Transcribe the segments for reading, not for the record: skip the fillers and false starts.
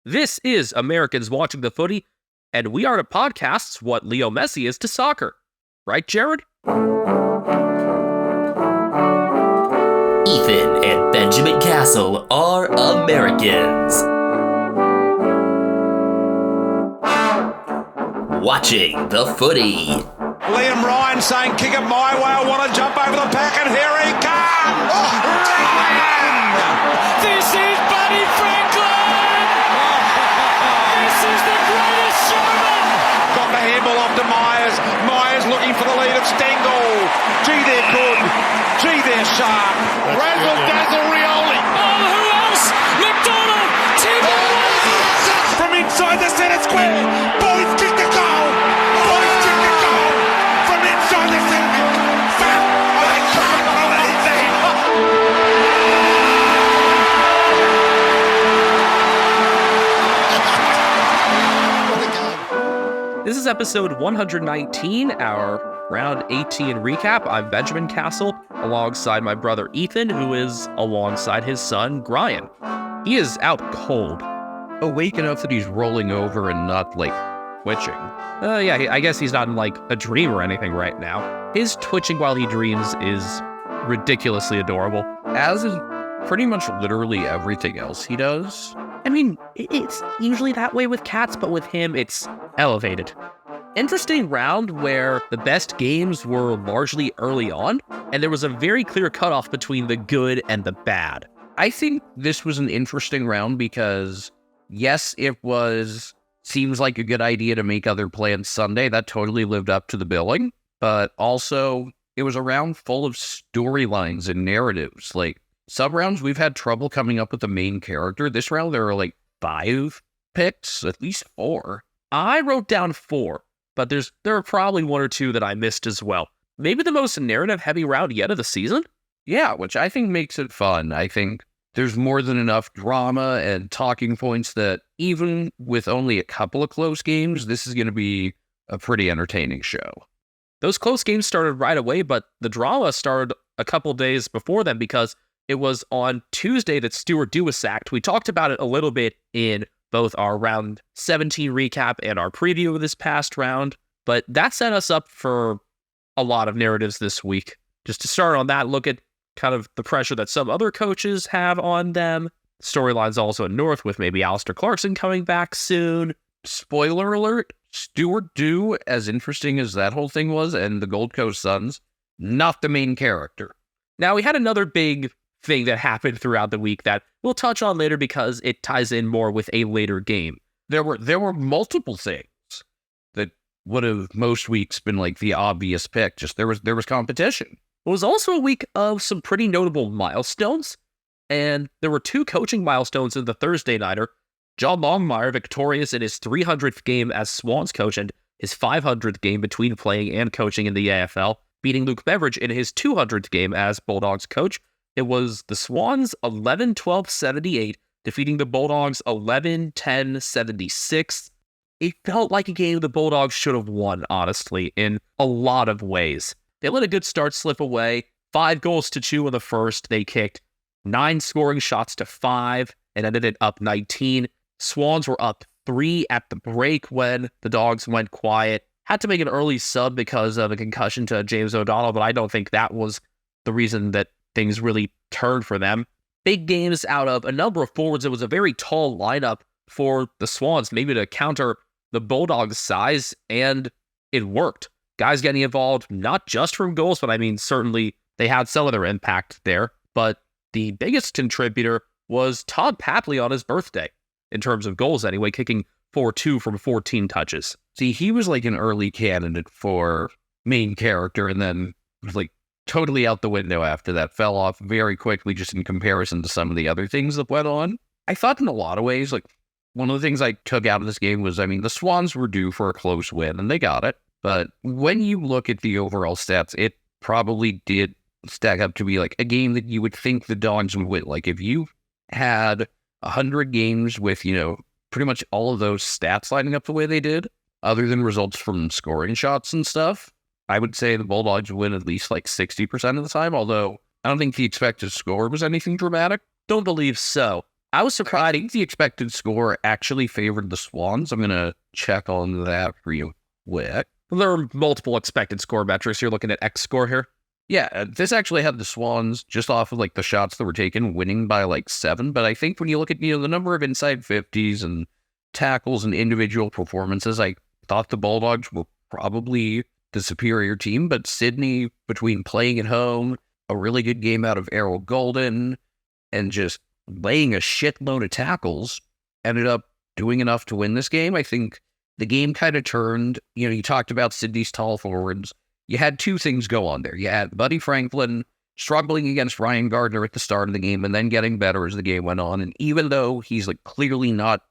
This is Americans Watching the Footy, and we are to podcasts what Leo Messi is to soccer. Right, Jared? Ethan and Benjamin Castle are Americans. Watching the Footy. Liam Ryan saying, kick it my way, I want to jump over the pack, and here he comes! Ryan! This is Buddy Franklin! This is the greatest showman! Got the handball off to Myers. Myers looking for the lead of Stengel. Gee, they're good. Gee, they're sharp. Razzle dazzle Rioli. Oh, who else? McDonald! Timber! From inside the centre square. Boys kick the goal. Boys kick the goal. From inside the centre. I can't believe that. This is episode 119, our round 18 recap. I'm Benjamin Castle, alongside my brother Ethan, who is alongside his son, Brian. He is out cold. Awake enough that he's rolling over and not, twitching. Yeah, I guess he's not in, a dream or anything right now. His twitching while he dreams is ridiculously adorable. As is pretty much literally everything else he does. I mean, it's usually that way with cats, but with him, it's elevated. Interesting round where the best games were largely early on, and there was a very clear cutoff between the good and the bad. I think this was an interesting round because, yes, seems like a good idea to make other plans Sunday. That totally lived up to the billing, but also it was a round full of storylines and narratives. Some rounds we've had trouble coming up with the main character. This round there are 5 picks, at least 4. I wrote down 4, but there are probably 1 or 2 that I missed as well. Maybe the most narrative-heavy round yet of the season? Yeah, which I think makes it fun. I think there's more than enough drama and talking points that even with only a couple of close games, this is going to be a pretty entertaining show. Those close games started right away, but the drama started a couple days before them because it was on Tuesday that Stuart Dew was sacked. We talked about it a little bit in both our round 17 recap and our preview of this past round, but that set us up for a lot of narratives this week. Just to start on that, look at kind of the pressure that some other coaches have on them. Storylines also in North with maybe Alistair Clarkson coming back soon. Spoiler alert, Stuart Dew, as interesting as that whole thing was, and the Gold Coast Suns, not the main character. Now, we had another big thing that happened throughout the week that we'll touch on later because it ties in more with a later game. There were multiple things that would have most weeks been the obvious pick. Just there was competition. It was also a week of some pretty notable milestones, and there were 2 coaching milestones in the Thursday nighter. John Longmire victorious in his 300th game as Swans coach and his 500th game between playing and coaching in the AFL, beating Luke Beveridge in his 200th game as Bulldogs coach. It was the Swans 11-12-78, defeating the Bulldogs 11-10-76. It felt like a game the Bulldogs should have won, honestly, in a lot of ways. They let a good start slip away, 5 goals to 2 in the first. They kicked 9 scoring shots to 5 and ended it up 19. Swans were up 3 at the break when the Dogs went quiet. Had to make an early sub because of a concussion to James O'Donnell, but I don't think that was the reason that things really turned for them. Big games out of a number of forwards. It was a very tall lineup for the Swans, maybe to counter the Bulldogs' size, and it worked. Guys getting involved, not just from goals, but certainly they had some of their impact there. But the biggest contributor was Todd Papley on his birthday, in terms of goals anyway, kicking 4-2 from 14 touches. See, he was an early candidate for main character, and then was totally out the window after that. Fell off very quickly just in comparison to some of the other things that went on. I thought in a lot of ways, one of the things I took out of this game was, the Swans were due for a close win, and they got it. But when you look at the overall stats, it probably did stack up to be a game that you would think the Dogs would win. If you had 100 games with, pretty much all of those stats lining up the way they did, other than results from scoring shots and stuff, I would say the Bulldogs win at least 60% of the time, although I don't think the expected score was anything dramatic. Don't believe so. I was I surprised. think the expected score actually favored the Swans. I'm going to check on that real quick. There are multiple expected score metrics. You're looking at X score here. Yeah, this actually had the Swans just off of like the shots that were taken, winning by like 7. But I think when you look at the number of inside 50s and tackles and individual performances, I thought the Bulldogs were probably the superior team. But Sydney, between playing at home, a really good game out of Errol Golden, and just laying a shitload of tackles, ended up doing enough to win this game. I think the game kind of turned. You talked about Sydney's tall forwards. You had 2 things go on there. You had Buddy Franklin struggling against Ryan Gardner at the start of the game and then getting better as the game went on. And even though he's like clearly not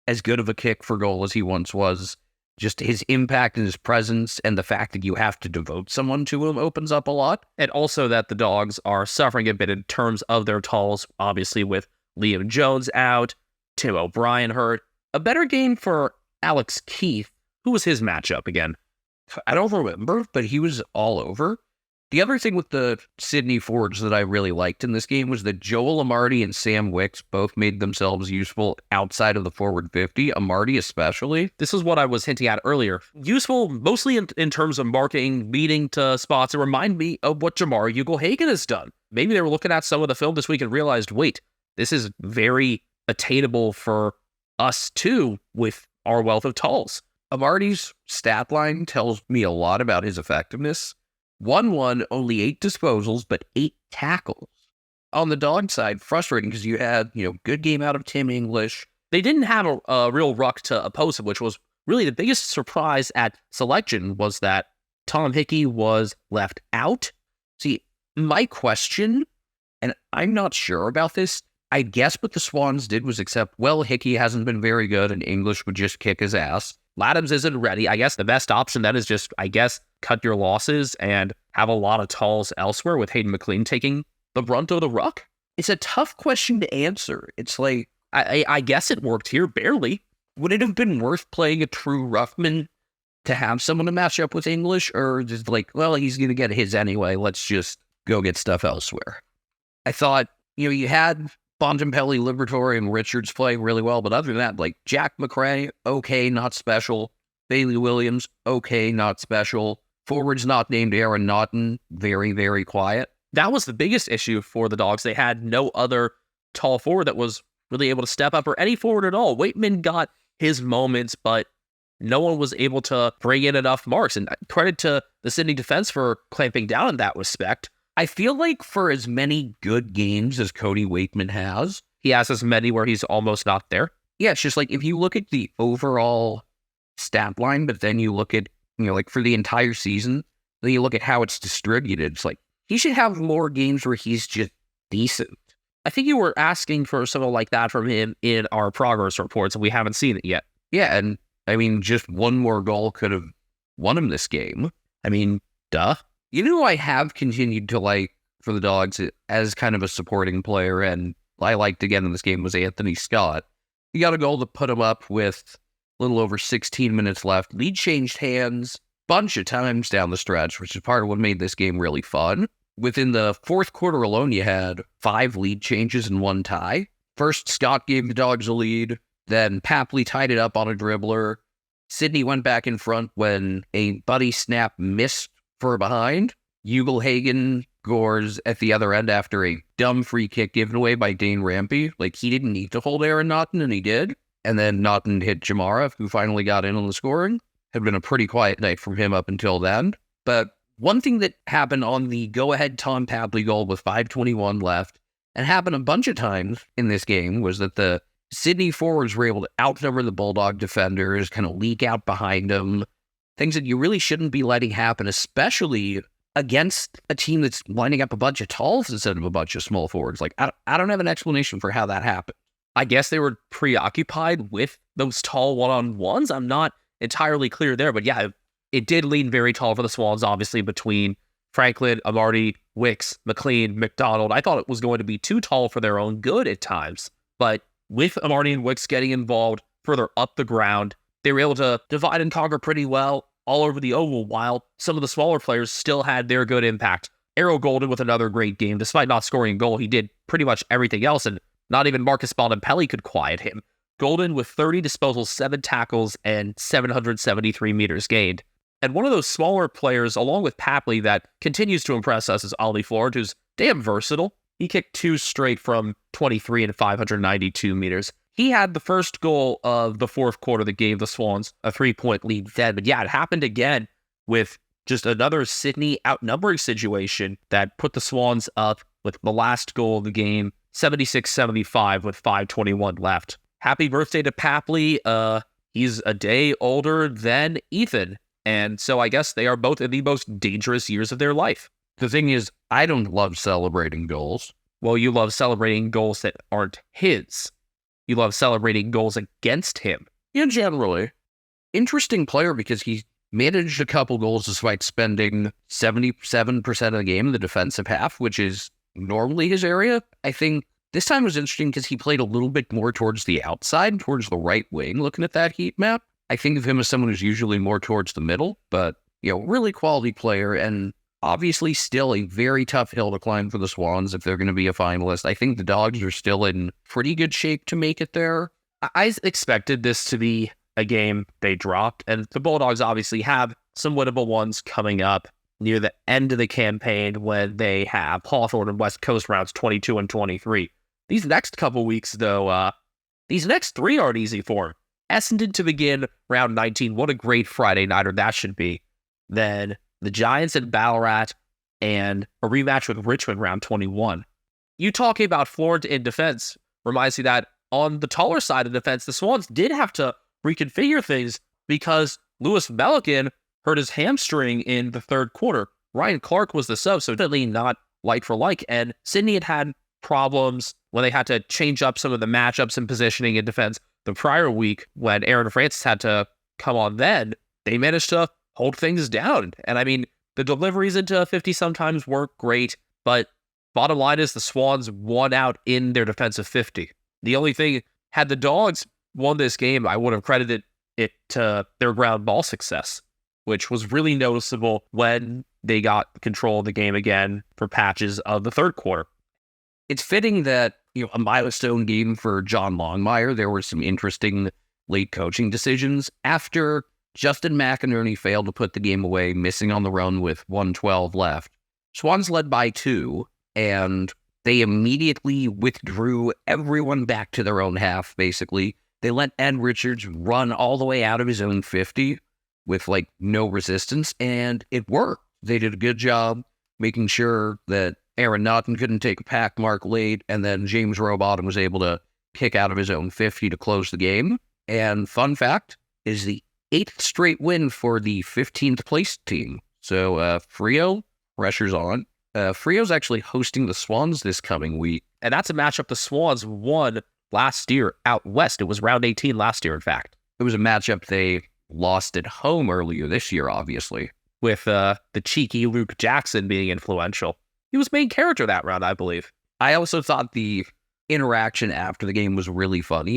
as good of a kick for goal as he once was, just his impact and his presence and the fact that you have to devote someone to him opens up a lot. And also that the Dogs are suffering a bit in terms of their talls, obviously with Liam Jones out, Tim O'Brien hurt. A better game for Alex Keith. Who was his matchup again? I don't remember, but he was all over. The other thing with the Sydney forwards that I really liked in this game was that Joel Amarty and Sam Wicks both made themselves useful outside of the forward 50, Amarty especially. This is what I was hinting at earlier. Useful mostly in terms of marking, leading to spots that remind me of what Jamar Ugle-Hagan has done. Maybe they were looking at some of the film this week and realized, wait, this is very attainable for us too with our wealth of talls. Amarty's stat line tells me a lot about his effectiveness. 1-1, only 8 disposals, but 8 tackles. On the Dog side, frustrating because you had, good game out of Tim English. They didn't have a real ruck to oppose him, which was really the biggest surprise at selection was that Tom Hickey was left out. See, my question, and I'm not sure about this, I guess what the Swans did was accept, well, Hickey hasn't been very good and English would just kick his ass. Ladhams isn't ready. I guess the best option then is just, cut your losses and have a lot of talls elsewhere with Hayden McLean taking the brunt of the ruck. It's a tough question to answer. It's like, I guess it worked here, barely. would it have been worth playing a true Ruffman to have someone to match up with English? Or just like, well, he's going to get his anyway. Let's just go get stuff elsewhere. I thought, you had Bontempelli, Liberatore, and Richards playing really well. But other than that, like Jack McRae, okay, not special. Bailey Williams, okay, not special. Forwards not named Aaron Naughton, very, very quiet. That was the biggest issue for the Dogs. They had no other tall forward that was really able to step up, or any forward at all. Waitman got his moments, but no one was able to bring in enough marks. And credit to the Sydney defense for clamping down in that respect. I feel like for as many good games as Cody Waitman has, He has as many where he's almost not there. yeah, it's just like if you look at the overall stat line, but then you look at, like for the entire season, then you look at how it's distributed, it's like he should have more games where he's just decent. I think you were asking for something like that from him in our progress reports, and we haven't seen it yet. Yeah, and I mean, just one more goal could have won him this game. I mean, duh. I have continued to like for the Dogs as kind of a supporting player, and I liked again in this game was Anthony Scott. He got a goal to put him up with a little over 16 minutes left. Lead changed hands bunch of times down the stretch, which is part of what made this game really fun. Within the fourth quarter alone, you had 5 lead changes and 1 tie. First, Scott gave the Dogs a lead. Then Papley tied it up on a dribbler. Sydney went back in front when a buddy snap missed for a behind. Ugle-Hagan scores at the other end after a dumb free kick given away by Dane Rampy. Like, he didn't need to hold Aaron Naughton, and he did. And then Naughton hit Jamara, who finally got in on the scoring. Had been a pretty quiet night from him up until then. But one thing that happened on the go-ahead Tom Papley goal with 5:21 left, and happened a bunch of times in this game, was that the Sydney forwards were able to outnumber the Bulldog defenders, kind of leak out behind them. Things that you really shouldn't be letting happen, especially against a team that's lining up a bunch of talls instead of a bunch of small forwards. Like, I don't have an explanation for how that happened. I guess they were preoccupied with those tall one-on-ones. I'm not entirely clear there, but yeah, it did lean very tall for the Swans, obviously, between Franklin, Amarty, Wicks, McLean, McDonald. I thought it was going to be too tall for their own good at times, but with Amarty and Wicks getting involved further up the ground, they were able to divide and conquer pretty well all over the oval, while some of the smaller players still had their good impact. Errol Golden with another great game. Despite not scoring a goal, he did pretty much everything else, and Not even Marcus Bontempelli could quiet him. Golden with 30 disposals, 7 tackles, and 773 meters gained. And one of those smaller players, along with Papley, that continues to impress us is Ollie Florent, who's damn versatile. He kicked 2 straight from 23 and 592 meters. He had the first goal of the fourth quarter that gave the Swans a 3-point lead then. But yeah, it happened again with just another Sydney outnumbering situation that put the Swans up with the last goal of the game, 76-75 with 5:21 left. Happy birthday to Papley. He's a day older than Ethan. And so I guess they are both in the most dangerous years of their life. The thing is, I don't love celebrating goals. Well, you love celebrating goals that aren't his. You love celebrating goals against him. Yeah, generally. Interesting player because he managed a couple goals despite spending 77% of the game in the defensive half, which is normally his area. I think this time was interesting because he played a little bit more towards the outside, towards the right wing, looking at that heat map. I think of him as someone who's usually more towards the middle, but, really quality player and obviously still a very tough hill to climb for the Swans if they're going to be a finalist. I think the Dogs are still in pretty good shape to make it there. I expected this to be a game they dropped, and the Bulldogs obviously have some winnable ones coming up near the end of the campaign when they have Hawthorn and West Coast rounds 22 and 23. These next couple weeks, though, these next 3 aren't easy for them. Essendon to begin round 19. What a great Friday nighter that should be. Then the Giants and Ballarat and a rematch with Richmond round 21. You talking about Florent in defense reminds me that on the taller side of defense, the Swans did have to reconfigure things because Lewis Melican hurt his hamstring in the third quarter. Ryan Clark was the sub, so definitely not like for like. And Sydney had problems when they had to change up some of the matchups and positioning in defense. The prior week, when Aaron Francis had to come on then, they managed to hold things down. And I mean, the deliveries into 50 sometimes weren't great, but bottom line is the Swans won out in their defensive 50. The only thing, had the Dogs won this game, I would have credited it to their ground ball success, which was really noticeable when they got control of the game again for patches of the third quarter. It's fitting that, a milestone game for John Longmire. There were some interesting late coaching decisions. After Justin McInerney failed to put the game away, missing on the run with 1:12 left, Swans led by 2, and they immediately withdrew everyone back to their own half, basically. They let Ed Richards run all the way out of his own 50 with, no resistance, and it worked. They did a good job making sure that Aaron Naughton couldn't take a pack mark late, and then James Rowbottom was able to kick out of his own 50 to close the game. And fun fact is the 8th straight win for the 15th place team. So Frio, pressure's on. Frio's actually hosting the Swans this coming week. And that's a matchup the Swans won last year out west. It was round 18 last year, in fact. It was a matchup they lost at home earlier this year, obviously. With the cheeky Luke Jackson being influential. He was main character that round, I believe. I also thought the interaction after the game was really fun.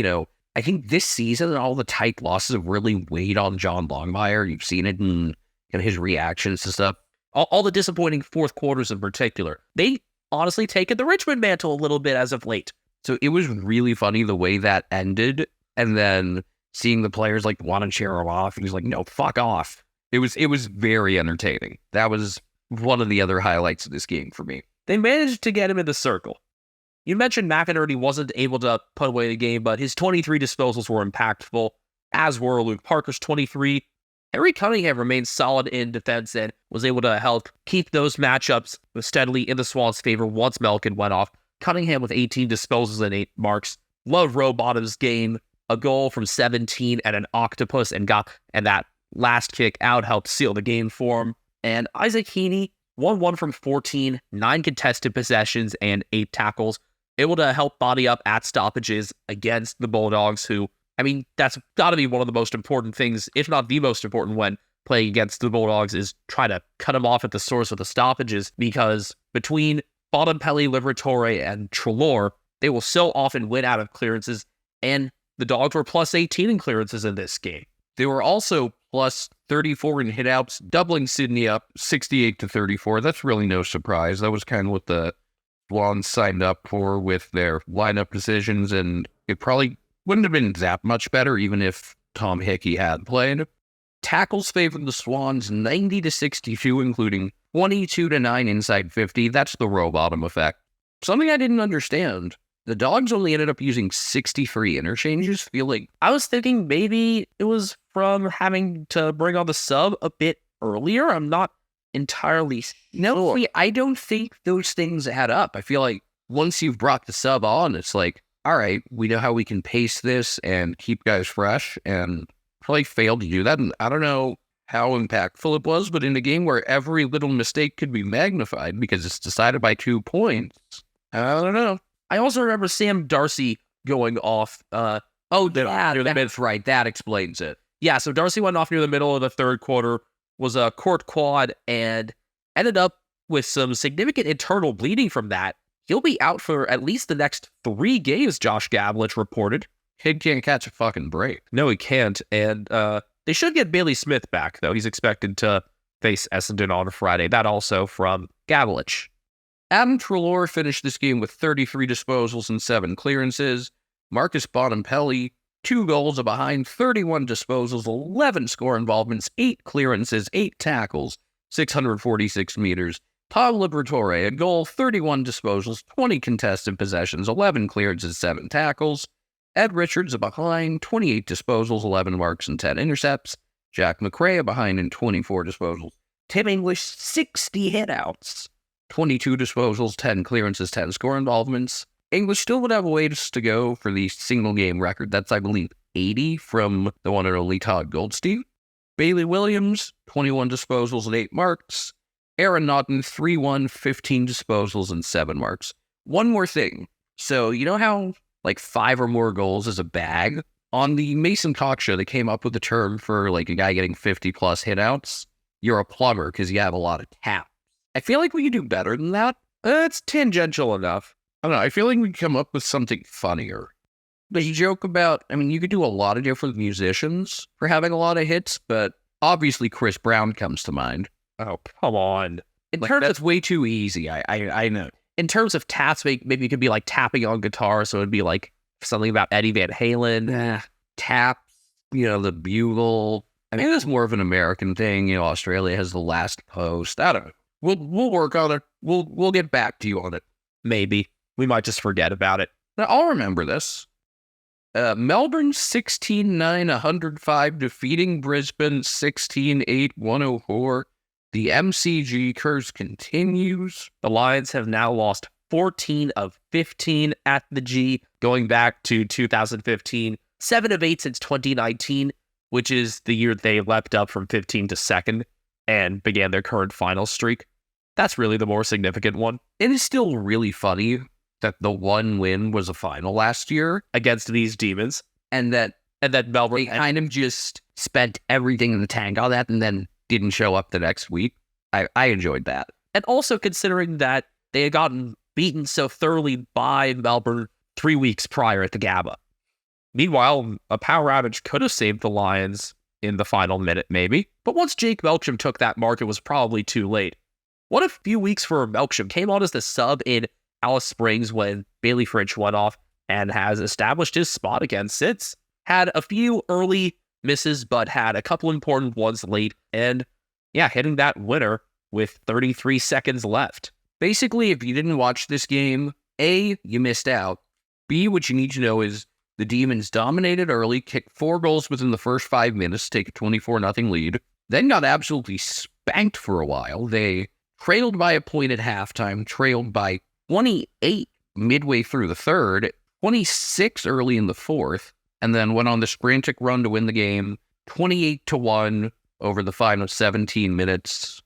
I think this season, all the tight losses have really weighed on John Longmire. You've seen it in his reactions to stuff. All the disappointing fourth quarters in particular. They honestly taken the Richmond mantle a little bit as of late. So it was really funny the way that ended. And then seeing the players want to cheer him off. And he's like, no, fuck off. It was very entertaining. That was one of the other highlights of this game for me. They managed to get him in the circle. You mentioned McInerney wasn't able to put away the game, but his 23 disposals were impactful, as were Luke Parker's 23. Henry Cunningham remained solid in defense and was able to help keep those matchups steadily in the Swans' favor once Melkin went off. Cunningham with 18 disposals and 8 marks. Love Rowbottom's game. A goal from 17 and an octopus and that last kick out helped seal the game for him. And Isaac Heaney, 1-1 from 14, 9 contested possessions, and 8 tackles, able to help body up at stoppages against the Bulldogs, who, that's got to be one of the most important things, if not the most important when playing against the Bulldogs, is try to cut them off at the source of the stoppages, because between Bontempelli, Liberatore, and Treloar, they will so often win out of clearances, and the Dogs were plus 18 in clearances in this game. They were also plus 34 in hitouts, doubling Sydney up 68-34. That's really no surprise. That was kind of what the Swans signed up for with their lineup decisions, and it probably wouldn't have been that much better even if Tom Hickey had played. Tackles favored the Swans 90-62, including 22-9 inside 50. That's the row bottom effect. Something I didn't understand. The Dogs only ended up using 63 interchanges. Feel like I was thinking maybe it was from having to bring on the sub a bit earlier. I'm not entirely no, see, I don't think those things add up. I feel like once you've brought the sub on, it's like, all right, we know how we can pace this and keep guys fresh, and probably failed to do that. And I don't know how impactful it was, but in a game where every little mistake could be magnified because it's decided by 2 points, I don't know. I also remember Sam Darcy going off. That's right. That explains it. Yeah, so Darcy went off near the middle of the third quarter, was a court quad, and ended up with some significant internal bleeding from that. He'll be out for at least the next 3 games, Josh Gavlich reported. Kid can't catch a fucking break. No, he can't. And they should get Bailey Smith back, though. He's expected to face Essendon on Friday. That also from Gavlich. Adam Treloar finished this game with 33 disposals and 7 clearances. Marcus Bonampelli, 2 goals behind, 31 disposals, 11 score involvements, 8 clearances, 8 tackles, 646 meters. Todd Liberatore, a goal, 31 disposals, 20 contested possessions, 11 clearances, 7 tackles. Ed Richards, a behind, 28 disposals, 11 marks, and 10 intercepts. Jack McRae, a behind in 24 disposals. Tim English, 60 hitouts. 22 disposals, 10 clearances, 10 score involvements. English still would have a ways to go for the single game record. That's, I believe, 80 from the one and only Todd Goldstein. Bailey Williams, 21 disposals and 8 marks. Aaron Naughton, 3-1, 15 disposals and 7 marks. One more thing. So, you know how, 5 or more goals is a bag? On the Mason Cox show, they came up with a term for, a guy getting 50-plus hitouts. You're a plumber because you have a lot of taps. I feel like we could do better than that. It's tangential enough. I don't know. I feel like we could come up with something funnier. There's a joke about, you could do a lot of different musicians for having a lot of hits, but obviously Chris Brown comes to mind. Oh, come on. That's way too easy. I know. In terms of taps, maybe it could be tapping on guitar, so it'd be something about Eddie Van Halen. Taps, the bugle. It's more of an American thing. Australia has the last post. I don't know. We'll work on it. We'll get back to you on it. Maybe. We might just forget about it. Now, I'll remember this. Melbourne 16-9, 105, defeating Brisbane 16-8, 104. The MCG curse continues. The Lions have now lost 14 of 15 at the G, going back to 2015. 7 of 8 since 2019, which is the year they leapt up from 15 to 2nd and began their current final streak. That's really the more significant one. It is still really funny that the one win was a final last year against these demons, and that Melbourne kind of just spent everything in the tank on that and then didn't show up the next week. I enjoyed that. And also considering that they had gotten beaten so thoroughly by Melbourne 3 weeks prior at the Gabba. Meanwhile, a power outage could have saved the Lions in the final minute, maybe. But once Jake Melksham took that mark, it was probably too late. What a few weeks for Melksham. Came on as the sub in Alice Springs when Bailey French went off and has established his spot again since. Had a few early misses, but had a couple important ones late. And hitting that winner with 33 seconds left. Basically, if you didn't watch this game, A, you missed out. B, what you need to know is the Demons dominated early, kicked 4 goals within the first 5 minutes to take a 24-0 lead, then got absolutely spanked for a while. They trailed by a point at halftime, trailed by 28 midway through the third, 26 early in the fourth, and then went on the frantic run to win the game, 28-1 over the final 17 minutes.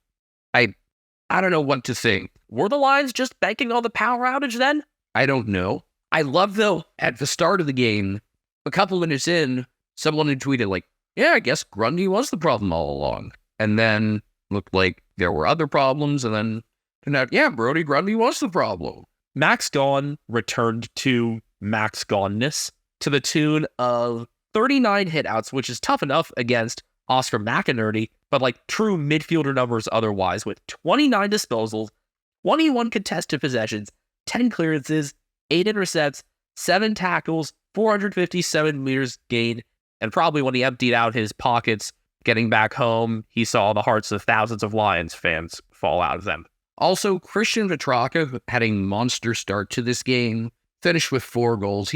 I don't know what to think. Were the Lions just banking on the power outage then? I don't know. I love, though, at the start of the game, a couple minutes in, someone had tweeted, I guess Grundy was the problem all along. And then looked like there were other problems, and then turned out, Brody Grundy was the problem. Max Gawn returned to Max Gawnness to the tune of 39 hitouts, which is tough enough against Oscar McInerney, but true midfielder numbers otherwise, with 29 disposals, 21 contested possessions, 10 clearances, 8 intercepts, 7 tackles, 457 meters gained, and probably when he emptied out his pockets getting back home, he saw the hearts of thousands of Lions fans fall out of them. Also, Christian Petrarca had a monster start to this game, finished with 4 goals.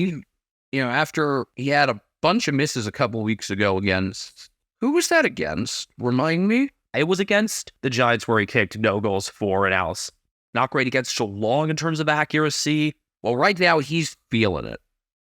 After he had a bunch of misses a couple weeks ago against, who was that against? Remind me? It was against the Giants where he kicked no goals for an Alice. Not great against Geelong in terms of accuracy. Well, right now he's feeling it.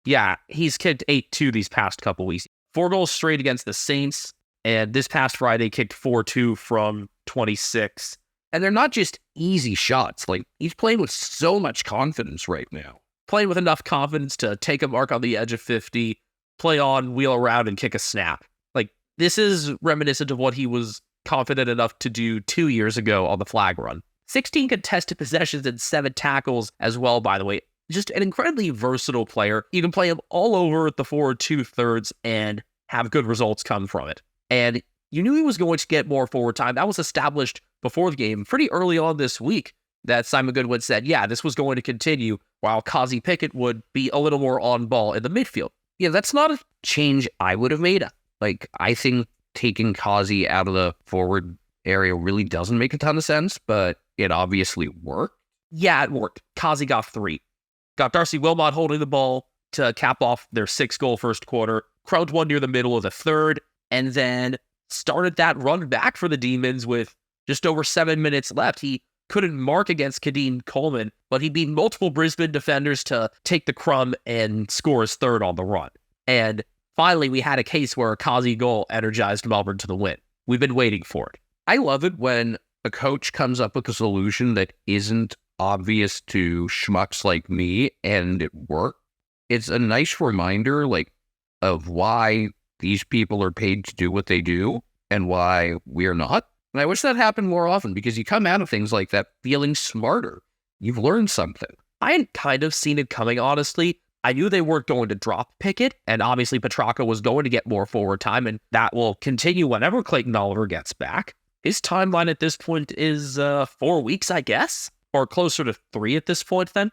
Yeah, he's kicked 8-2 these past couple weeks. 4 goals straight against the Saints, and this past Friday kicked 4-2 from 26. And they're not just easy shots. Like, he's playing with so much confidence right now. Playing with enough confidence to take a mark on the edge of 50, play on, wheel around, and kick a snap. Like, this is reminiscent of what he was confident enough to do 2 years ago on the flag run. 16 contested possessions and 7 tackles as well, by the way. Just an incredibly versatile player. You can play him all over the forward 2/3 and have good results come from it. And you knew he was going to get more forward time. That was established before the game pretty early on this week that Simon Goodwin said, yeah, this was going to continue while Kazi Pickett would be a little more on ball in the midfield. Yeah, that's not a change I would have made. Like, I think taking Kazi out of the forward area really doesn't make a ton of sense, but it obviously worked. Yeah, it worked. Kazi got 3. Got Darcy Wilmot holding the ball to cap off their 6-goal first quarter, crowned one near the middle of the third, and then started that run back for the Demons with just over 7 minutes left. He couldn't mark against Kadeen Coleman, but he beat multiple Brisbane defenders to take the crumb and score his 3rd on the run. And finally, we had a case where a Kazi goal energized Melbourne to the win. We've been waiting for it. I love it when a coach comes up with a solution that isn't obvious to schmucks like me and it worked. It's a nice reminder, of why these people are paid to do what they do and why we're not. And I wish that happened more often because you come out of things like that feeling smarter. You've learned something. I had kind of seen it coming, honestly. I knew they weren't going to drop Pickett, and obviously Petrarca was going to get more forward time, and that will continue whenever Clayton Oliver gets back. His timeline at this point is 4 weeks, I guess, or closer to 3 at this point then.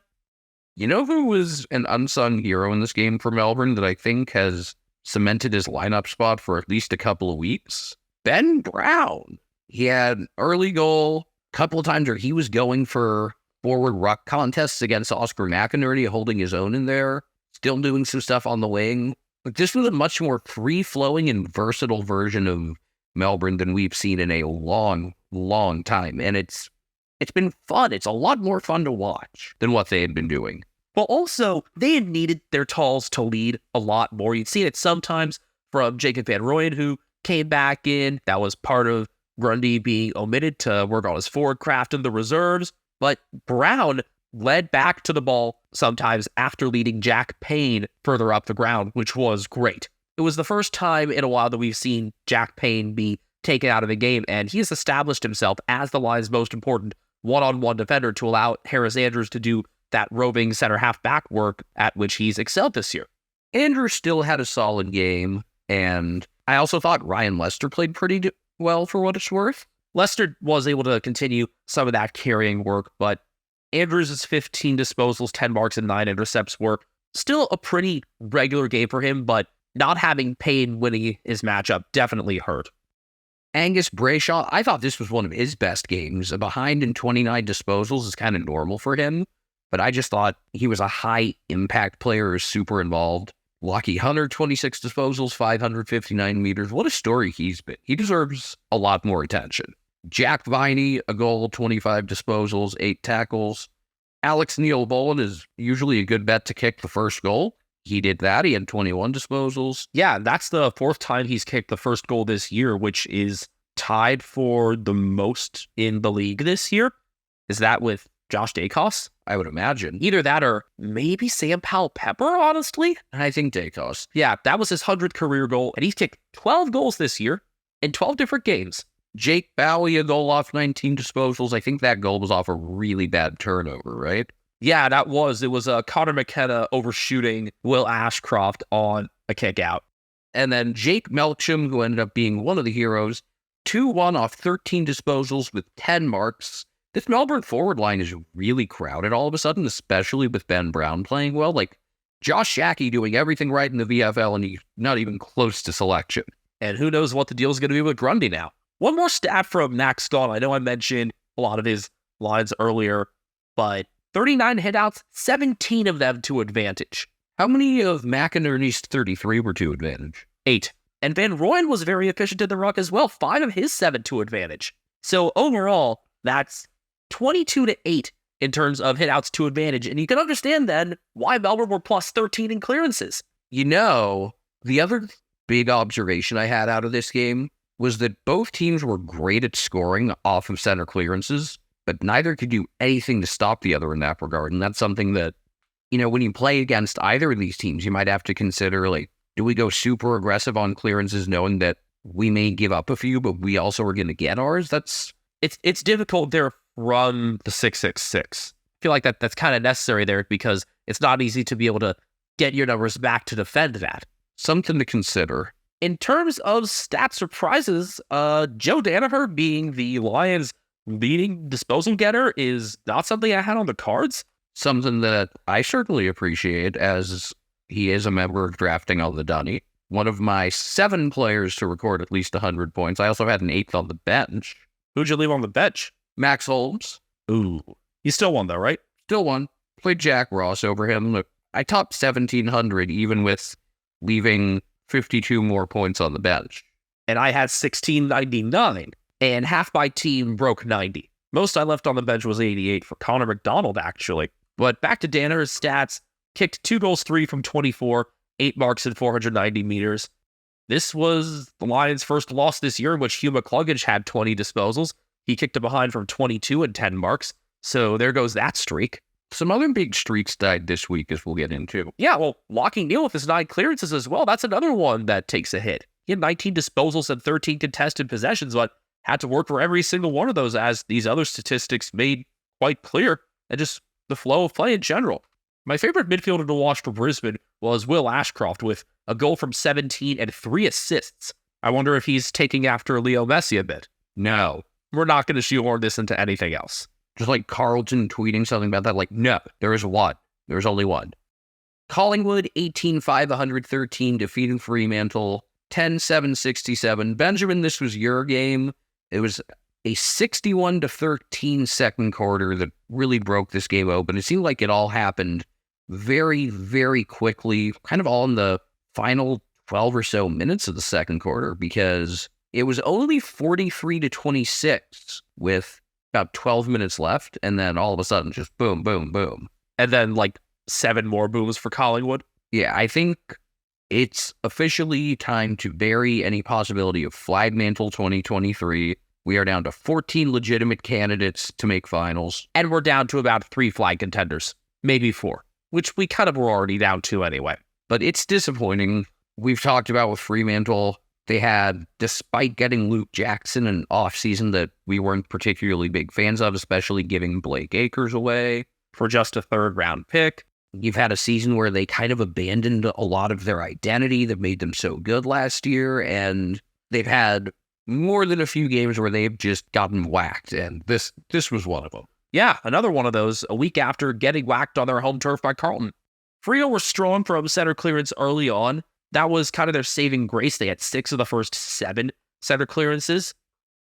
You know who was an unsung hero in this game for Melbourne that I think has cemented his lineup spot for at least a couple of weeks? Ben Brown. He had an early goal, a couple of times where he was going for forward ruck contests against Oscar McInerney, holding his own in there, still doing some stuff on the wing. But this was a much more free-flowing and versatile version of Melbourne than we've seen in a long, long time. And it's been fun. It's a lot more fun to watch than what they had been doing. But also, they had needed their talls to lead a lot more. You'd seen it sometimes from Jacob Van Rooyen, who came back in. That was part of Grundy being omitted to work on his forward craft in the reserves. But Brown led back to the ball sometimes after leading Jack Payne further up the ground, which was great. It was the first time in a while that we've seen Jack Payne be taken out of the game, and he has established himself as the Lions' most important one-on-one defender to allow Harris Andrews to do that roving center half back work at which he's excelled this year. Andrews still had a solid game, and I also thought Ryan Lester played pretty well for what it's worth. Lester was able to continue some of that carrying work, but Andrews' 15 disposals, 10 marks, and 9 intercepts were still a pretty regular game for him, but not having Payne winning his matchup definitely hurt. Angus Brayshaw, I thought this was one of his best games. A behind in 29 disposals is kind of normal for him, but I just thought he was a high-impact player who's super involved. Lachie Hunter, 26 disposals, 559 meters. What a story he's been. He deserves a lot more attention. Jack Viney, a goal, 25 disposals, 8 tackles. Alex Neil-Boland is usually a good bet to kick the first goal. He did that. He had 21 disposals. Yeah, that's the 4th time he's kicked the first goal this year, which is tied for the most in the league this year. Is that with Josh Dacos? I would imagine. Either that or maybe Sam Powell-Pepper, honestly. I think Dacos. Yeah, that was his 100th career goal, and he's kicked 12 goals this year in 12 different games. Jake Bowie, a goal off 19 disposals. I think that goal was off a really bad turnover, right? Yeah, that was. It was Connor McKenna overshooting Will Ashcroft on a kick out. And then Jake Melcham, who ended up being one of the heroes, 2-1 off 13 disposals with 10 marks. this Melbourne forward line is really crowded all of a sudden, especially with Ben Brown playing well. Like, Josh Shackey doing everything right in the VFL, and he's not even close to selection. And who knows what the deal is going to be with Grundy now. One more stat from Max Gawn. I know I mentioned a lot of his lines earlier, but 39 hitouts, 17 of them to advantage. How many of McInerney's 33 were to advantage? 8. And Van Rooyen was very efficient in the ruck as well. 5 of his 7 to advantage. So overall, that's 22-8 in terms of hitouts to advantage. And you can understand then why Melbourne were plus 13 in clearances. You know, the other big observation I had out of this game was that both teams were great at scoring off of center clearances, but neither could do anything to stop the other in that regard. And that's something that, you know, when you play against either of these teams, you might have to consider, like, do we go super aggressive on clearances knowing that we may give up a few, but we also are going to get ours? It's difficult there from the 666. I feel like that's kind of necessary there because it's not easy to be able to get your numbers back to defend that. Something to consider. In terms of stat surprises, Joe Danaher being the Lions' leading disposal getter is not something I had on the cards. Something that I certainly appreciate, as he is a member of Drafting on the Dunny. One of my 7 players to record at least 100 points. I also had an 8th on the bench. Who'd you leave on the bench? Max Holmes. Ooh. You still won, though, right? Still won. Played Jack Ross over him. Look, I topped 1,700 even with leaving 52 more points on the bench. And I had 1699, and half my team broke 90. Most I left on the bench was 88 for Connor McDonald, actually. But back to Danaher's stats. Kicked 2 goals, 3 from 24, 8 marks in 490 meters. This was the Lions' first loss this year in which Hugh McCluggage had 20 disposals. He kicked a behind from 22 and 10 marks. So there goes that streak. Some other big streaks died this week, as we'll get into. Yeah, well, Lockie Neal with his 9 clearances as well. That's another one that takes a hit. He had 19 disposals and 13 contested possessions, but had to work for every single one of those, as these other statistics made quite clear, and just the flow of play in general. My favorite midfielder to watch for Brisbane was Will Ashcroft with a goal from 17 and 3 assists. I wonder if he's taking after Leo Messi a bit. No. We're not going to shoehorn this into anything else. Just like Carlton tweeting something about that, like, no, there is one. There's only one. Collingwood, 18-5, 113, defeating Fremantle, 10-7-67. Benjamin, this was your game. It was a 61-13 second quarter that really broke this game open. It seemed like it all happened very, very quickly, kind of all in the final 12 or so minutes of the second quarter, because it was only 43-26 with about 12 minutes left, and then all of a sudden just boom, boom, boom. And then like 7 more booms for Collingwood. Yeah, I think it's officially time to bury any possibility of Flag Mantle 2023. We are down to 14 legitimate candidates to make finals. And we're down to about 3 flag contenders, maybe 4, which we kind of were already down to anyway. But it's disappointing. We've talked about with Fremantle, they had, despite getting Luke Jackson an offseason that we weren't particularly big fans of, especially giving Blake Acres away for just a 3rd round pick. You've had a season where they kind of abandoned a lot of their identity that made them so good last year, and they've had more than a few games where they've just gotten whacked, and this was one of them. Yeah, another one of those, a week after getting whacked on their home turf by Carlton. Freo were strong from center clearance early on. That was kind of their saving grace. They had 6 of the first 7 center clearances,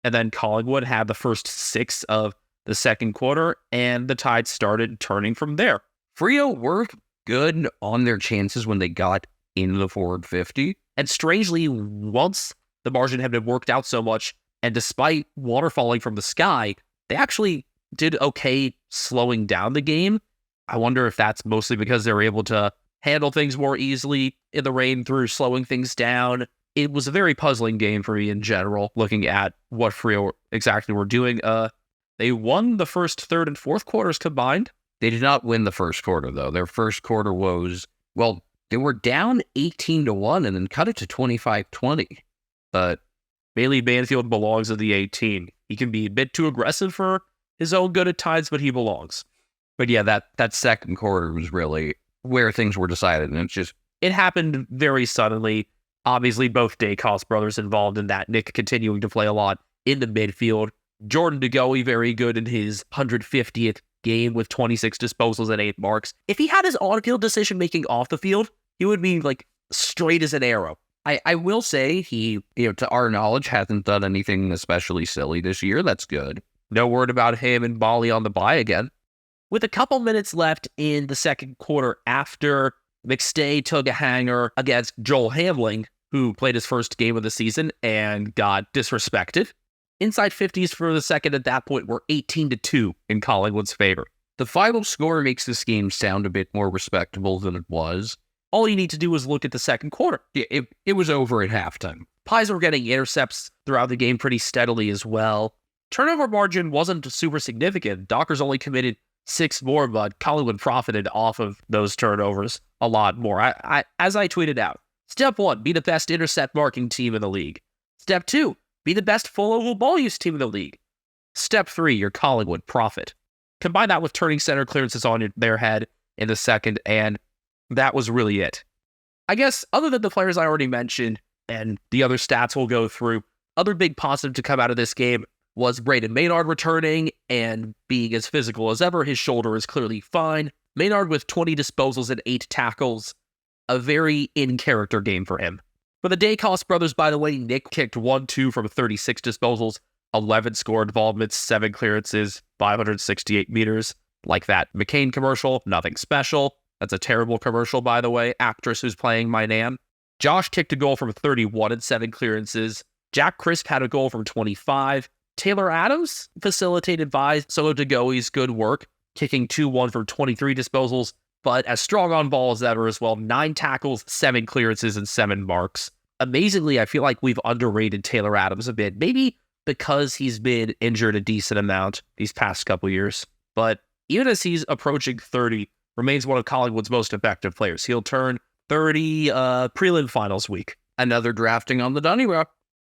and then Collingwood had the first 6 of the second quarter, and the tide started turning from there. Freo were good on their chances when they got into the forward 50. And strangely, once the margin had been worked out so much, and despite water falling from the sky, they actually did okay slowing down the game. I wonder if that's mostly because they were able to handle things more easily in the rain through slowing things down. It was a very puzzling game for me in general, looking at what Freo exactly were doing. They won the first, 3rd, and 4th quarters combined. They did not win the first quarter, though. Their first quarter was, well, they were down 18-1 and then cut it to 25-20. But Bailey Banfield belongs in the 18. He can be a bit too aggressive for his own good at times, but he belongs. But yeah, that second quarter was really where things were decided, and it happened very suddenly. Obviously, both Dacos brothers involved in that. Nick continuing to play a lot in the midfield. Jordan DeGoey, very good in his 150th game with 26 disposals and 8 marks. If he had his on-field decision-making off the field, he would be like straight as an arrow. I will say he, to our knowledge, hasn't done anything especially silly this year. That's good. No word about him and Bali on the bye again. With a couple minutes left in the second quarter after McStay took a hanger against Joel Hamling, who played his first game of the season and got disrespected. Inside 50s for the second at that point were 18-2 in Collingwood's favor. The final score makes this game sound a bit more respectable than it was. All you need to do is look at the second quarter. Yeah, it was over at halftime. Pies were getting intercepts throughout the game pretty steadily as well. Turnover margin wasn't super significant. Dockers only committed 6 more, but Collingwood profited off of those turnovers a lot more. As I tweeted out, Step 1, be the best intercept marking team in the league. Step 2, be the best full oval ball use team in the league. Step 3, your Collingwood profit. Combine that with turning center clearances on their head in the second, and that was really it. I guess, other than the players I already mentioned, and the other stats we'll go through, other big positive to come out of this game was Braden Maynard returning and being as physical as ever. His shoulder is clearly fine. Maynard with 20 disposals and 8 tackles. A very in-character game for him. For the Dacos brothers, by the way, Nick kicked 1-2 from 36 disposals, 11 score involvements, 7 clearances, 568 meters. Like that McCain commercial, nothing special. That's a terrible commercial, by the way. Actress who's playing my Nan. Josh kicked a goal from 31 and 7 clearances. Jack Crisp had a goal from 25. Taylor Adams facilitated by Solo DeGoey's good work, kicking 2-1 from 23 disposals, but as strong on ball as ever as well. 9 tackles, 7 clearances, and 7 marks. Amazingly, I feel like we've underrated Taylor Adams a bit. Maybe because he's been injured a decent amount these past couple years. But even as he's approaching 30, remains one of Collingwood's most effective players. He'll turn 30 prelim finals week. Another drafting on the Donnybrook.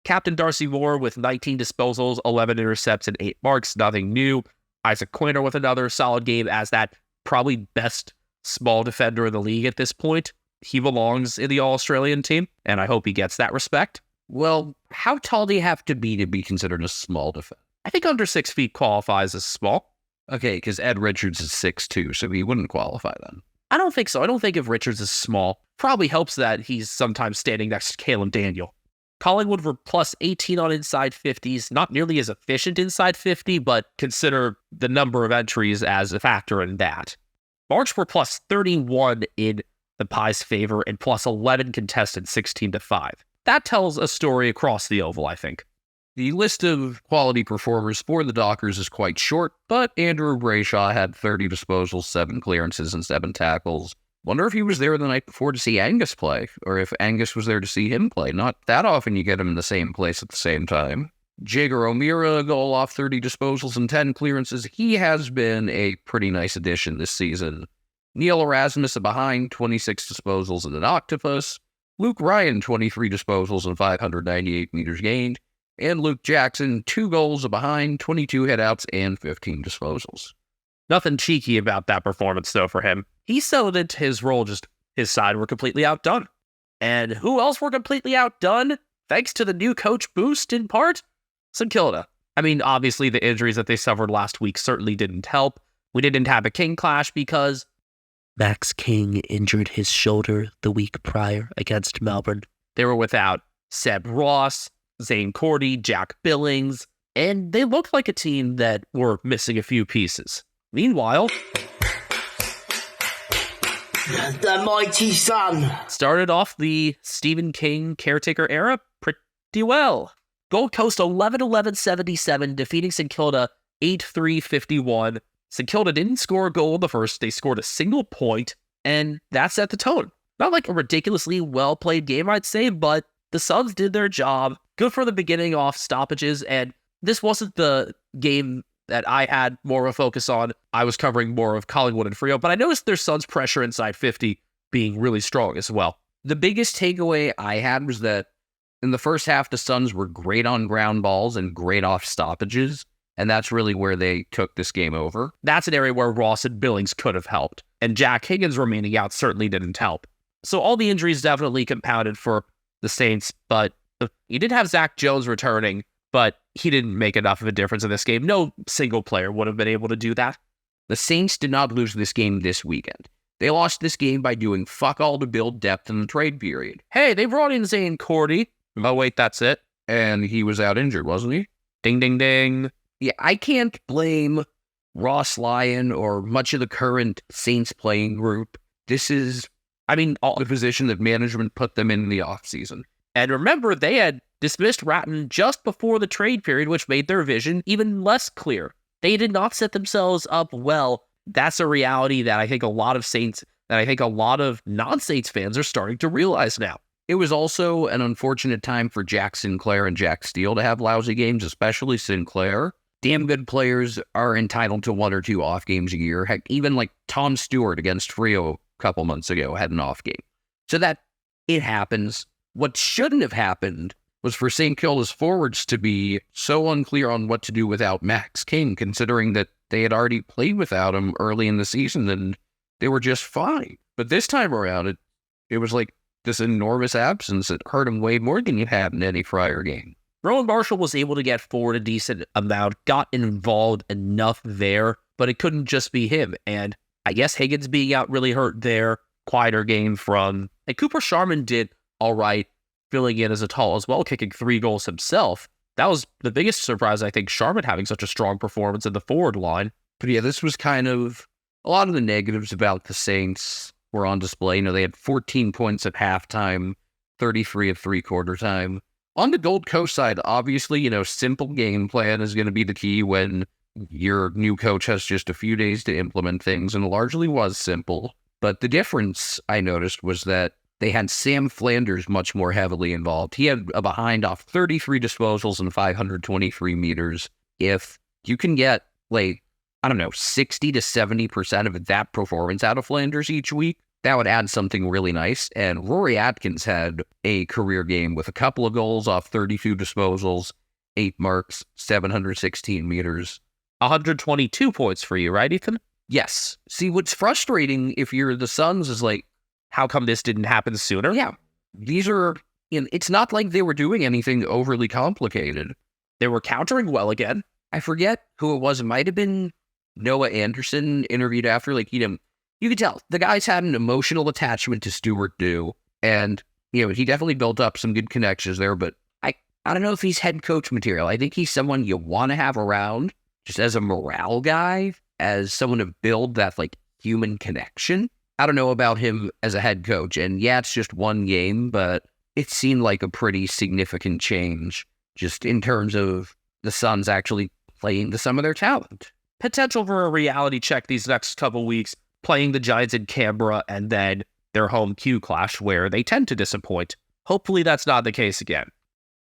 Captain Darcy Moore with 19 disposals, 11 intercepts, and 8 marks. Nothing new. Isaac Quainer with another solid game as that probably best small defender in the league at this point. He belongs in the All-Australian team, and I hope he gets that respect. Well, how tall do you have to be considered a small defender? I think under 6 feet qualifies as small. Okay, because Ed Richards is 6'2", so he wouldn't qualify then. I don't think so. I don't think if Richards is small. Probably helps that he's sometimes standing next to Caleb Daniel. Collingwood were plus 18 on inside 50s. Not nearly as efficient inside 50, but consider the number of entries as a factor in that. March were plus 31 in the Pies' favor and plus 11 contested 16-5. That tells a story across the oval, I think. The list of quality performers for the Dockers is quite short, but Andrew Brayshaw had 30 disposals, 7 clearances, and 7 tackles. Wonder if he was there the night before to see Angus play, or if Angus was there to see him play. Not that often you get him in the same place at the same time. Jager O'Meara, a goal off 30 disposals and 10 clearances. He has been a pretty nice addition this season. Neil Erasmus behind, 26 disposals and an octopus. Luke Ryan, 23 disposals and 598 meters gained. And Luke Jackson, 2 goals behind, 22 headouts, and 15 disposals. Nothing cheeky about that performance, though, for him. He settled into his role, just his side were completely outdone. And who else were completely outdone? Thanks to the new coach boost, in part? St Kilda. I mean, obviously, the injuries that they suffered last week certainly didn't help. We didn't have a King clash because Max King injured his shoulder the week prior against Melbourne. They were without Seb Ross, Zane Cordy, Jack Billings, and they looked like a team that were missing a few pieces. Meanwhile, the mighty Sun started off the Stephen King caretaker era pretty well. Gold Coast 11-11-77, defeating St Kilda 8-3-51. St Kilda didn't score a goal in the first, they scored a single point, and that set the tone. Not like a ridiculously well-played game, I'd say, but the Suns did their job. Good for the beginning off stoppages, and this wasn't the game that I had more of a focus on. I was covering more of Collingwood and Freo, but I noticed their Suns' pressure inside 50 being really strong as well. The biggest takeaway I had was that in the first half, the Suns were great on ground balls and great off stoppages, and that's really where they took this game over. That's an area where Ross and Billings could have helped, and Jack Higgins remaining out certainly didn't help. So all the injuries definitely compounded for the Saints, but you did have Zach Jones returning, but he didn't make enough of a difference in this game. No single player would have been able to do that. The Saints did not lose this game this weekend. They lost this game by doing fuck all to build depth in the trade period. Hey, they brought in Zane Cordy. Oh, wait, that's it. And he was out injured, wasn't he? Ding, ding, ding. Yeah, I can't blame Ross Lyon or much of the current Saints playing group. This is, all the position that management put them in the offseason. And remember, they had dismissed Ratton just before the trade period, which made their vision even less clear. They did not set themselves up well. That's a reality that I think a lot of non-Saints fans are starting to realize now. It was also an unfortunate time for Jack Sinclair and Jack Steele to have lousy games, especially Sinclair. Damn good players are entitled to 1 or 2 off games a year. Heck, even like Tom Stewart against Frio a couple months ago had an off game. So that it happens. What shouldn't have happened was for St. Kilda's forwards to be so unclear on what to do without Max King, considering that they had already played without him early in the season and they were just fine. But this time around, it was like this enormous absence that hurt him way more than you had in any prior game. Rowan Marshall was able to get forward a decent amount, got involved enough there, but it couldn't just be him. And I guess Higgins being out really hurt there. Quieter game and Cooper Sharman did all right, filling in as a tall as well, kicking 3 goals himself. That was the biggest surprise, I think, Sharman having such a strong performance in the forward line. But yeah, this was kind of a lot of the negatives about the Saints were on display. They had 14 points at halftime, 33 at three-quarter time. On the Gold Coast side, obviously, simple game plan is going to be the key when your new coach has just a few days to implement things, and it largely was simple. But the difference I noticed was that they had Sam Flanders much more heavily involved. He had a behind off 33 disposals and 523 meters. If you can get, 60 to 70% of that performance out of Flanders each week, that would add something really nice. And Rory Atkins had a career game with a couple of goals off 32 disposals, 8 marks, 716 meters. 122 points for you, right, Ethan? Yes. See, what's frustrating if you're the Suns is how come this didn't happen sooner? Yeah. These are, it's not like they were doing anything overly complicated. They were countering well again. I forget who it was. It might have been Noah Anderson interviewed after, you could tell the guys had an emotional attachment to Stuart Dew, and he definitely built up some good connections there. But I don't know if he's head coach material. I think he's someone you want to have around just as a morale guy, as someone to build that human connection. I don't know about him as a head coach, and yeah, it's just one game, but it seemed like a pretty significant change just in terms of the Suns actually playing to some of their talent. Potential for a reality check these next couple weeks, playing the Giants in Canberra and then their home Q clash where they tend to disappoint. Hopefully that's not the case again.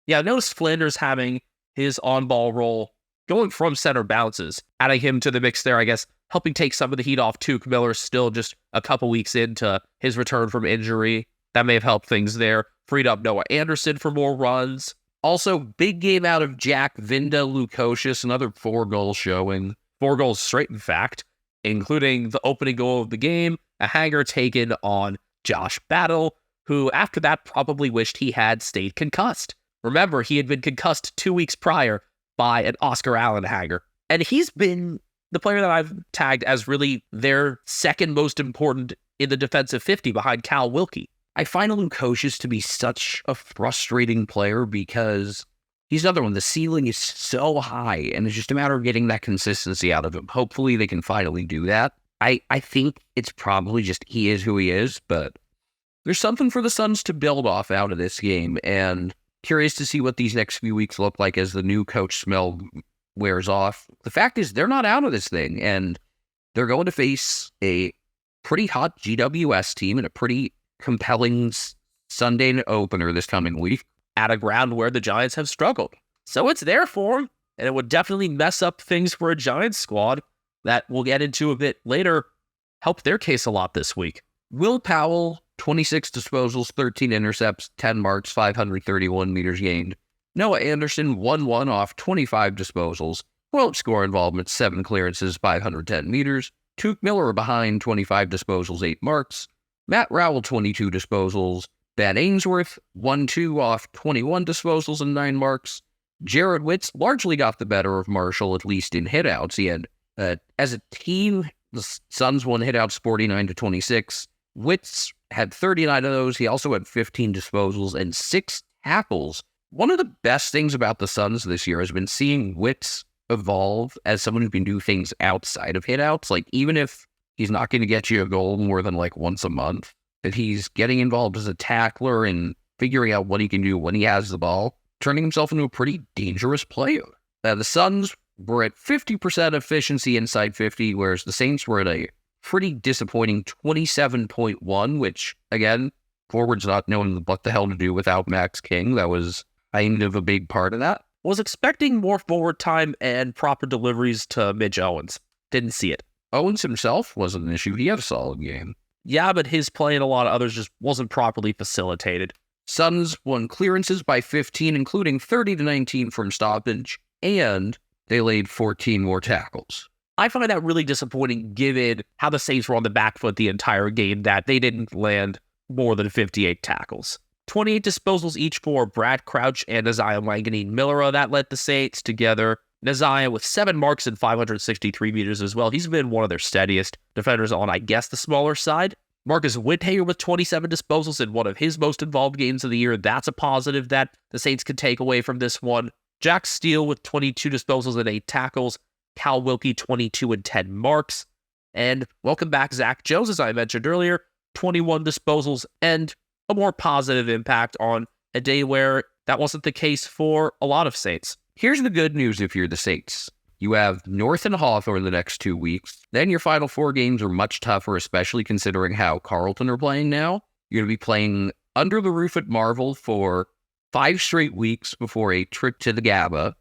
Yeah, notice Flanders having his on-ball role going from center bounces, adding him to the mix there, I guess, helping take some of the heat off Tuke Miller still just a couple weeks into his return from injury. That may have helped things there. Freed up Noah Anderson for more runs. Also, big game out of Jack Vinda Lukosius, another 4 goal showing. 4 goals straight, in fact, including the opening goal of the game, a hanger taken on Josh Battle, who after that probably wished he had stayed concussed. Remember, he had been concussed 2 weeks prior by an Oscar Allen hanger. And he's been the player that I've tagged as really their second most important in the defensive 50 behind Cal Wilkie. I find Lukosius to be such a frustrating player because he's another one. The ceiling is so high, and it's just a matter of getting that consistency out of him. Hopefully they can finally do that. I think it's probably just he is who he is, but there's something for the Suns to build off out of this game, and curious to see what these next few weeks look like as the new coach smell wears off. The fact is they're not out of this thing, and they're going to face a pretty hot GWS team and a pretty compelling Sunday opener this coming week at a ground where the Giants have struggled. So it's there for them, and it would definitely mess up things for a Giants squad that we'll get into a bit later, help their case a lot this week. Will Powell, 26 disposals, 13 intercepts, 10 marks, 531 meters gained. Noah Anderson, 1-1 off 25 disposals, 12 score involvement, 7 clearances, 510 meters. Tuke Miller behind 25 disposals, 8 marks. Matt Rowell, 22 disposals. Ben Ainsworth, 1-2 off 21 disposals and 9 marks. Jared Witts largely got the better of Marshall, at least in hitouts. He had, as a team, the Suns won hitouts 49-26. Witts had 39 of those. He also had 15 disposals and 6 tackles. One of the best things about the Suns this year has been seeing Witts evolve as someone who can do things outside of hitouts. Like, even if he's not going to get you a goal more than like once a month, that he's getting involved as a tackler and figuring out what he can do when he has the ball, turning himself into a pretty dangerous player. The Suns were at 50% efficiency inside 50, whereas the Saints were at a pretty disappointing 27.1, which, again, forwards not knowing what the hell to do without Max King. That was kind of a big part of that. Was expecting more forward time and proper deliveries to Mitch Owens. Didn't see it. Owens himself wasn't an issue. He had a solid game. Yeah, but his play and a lot of others just wasn't properly facilitated. Suns won clearances by 15, including 30-19 from stoppage, and they laid 14 more tackles. I find that really disappointing given how the Saints were on the back foot the entire game, that they didn't land more than 58 tackles. 28 disposals each for Brad Crouch and Naziah Wanganeen-Millera. That led the Saints together. Naziah with 7 marks and 563 meters as well. He's been one of their steadiest defenders on, I guess, the smaller side. Marcus Whittaker with 27 disposals in one of his most involved games of the year. That's a positive that the Saints could take away from this one. Jack Steele with 22 disposals and 8 tackles. Cal Wilkie, 22 and 10 marks. And welcome back, Zach Jones, as I mentioned earlier, 21 disposals and a more positive impact on a day where that wasn't the case for a lot of Saints. Here's the good news if you're the Saints. You have North and Hawthorne the next 2 weeks. Then your final 4 games are much tougher, especially considering how Carleton are playing now. You're going to be playing under the roof at Marvel for 5 straight weeks before a trip to the GABA.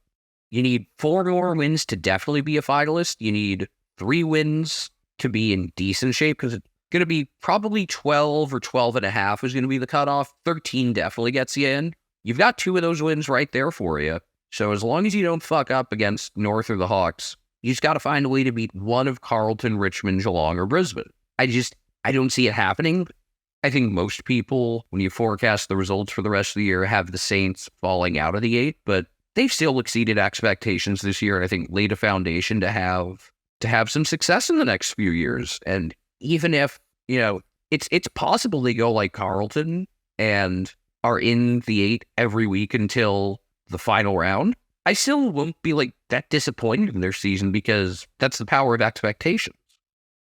You need 4 more wins to definitely be a finalist. You need 3 wins to be in decent shape, because it's going to be probably 12 or 12 and a half is going to be the cutoff. 13 definitely gets you in. You've got 2 of those wins right there for you. So as long as you don't fuck up against North or the Hawks, you just got to find a way to beat one of Carleton, Richmond, Geelong, or Brisbane. I don't see it happening. I think most people, when you forecast the results for the rest of the year, have the Saints falling out of the 8, but they've still exceeded expectations this year, and I think laid a foundation to have some success in the next few years. And even if, it's possible they go like Carleton and are in the 8 every week until the final round, I still won't be like that disappointed in their season, because that's the power of expectations.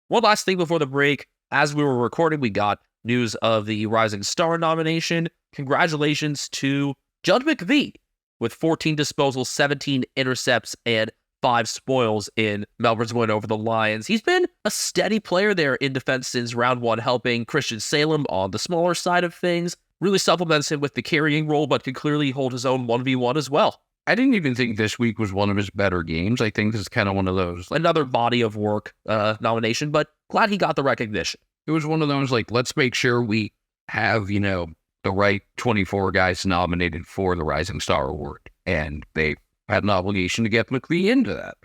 One last thing before the break. As we were recording, we got news of the Rising Star nomination. Congratulations to Judd McVie with 14 disposals, 17 intercepts, and 5 spoils in Melbourne's win over the Lions. He's been a steady player there in defense since round 1, helping Christian Salem on the smaller side of things. Really supplements him with the carrying role, but can clearly hold his own 1v1 as well. I didn't even think this week was one of his better games. I think this is kind of one of those. Another body of work nomination, but glad he got the recognition. It was one of those, let's make sure we have, the right 24 guys nominated for the Rising Star Award. And they had an obligation to get McVie into that.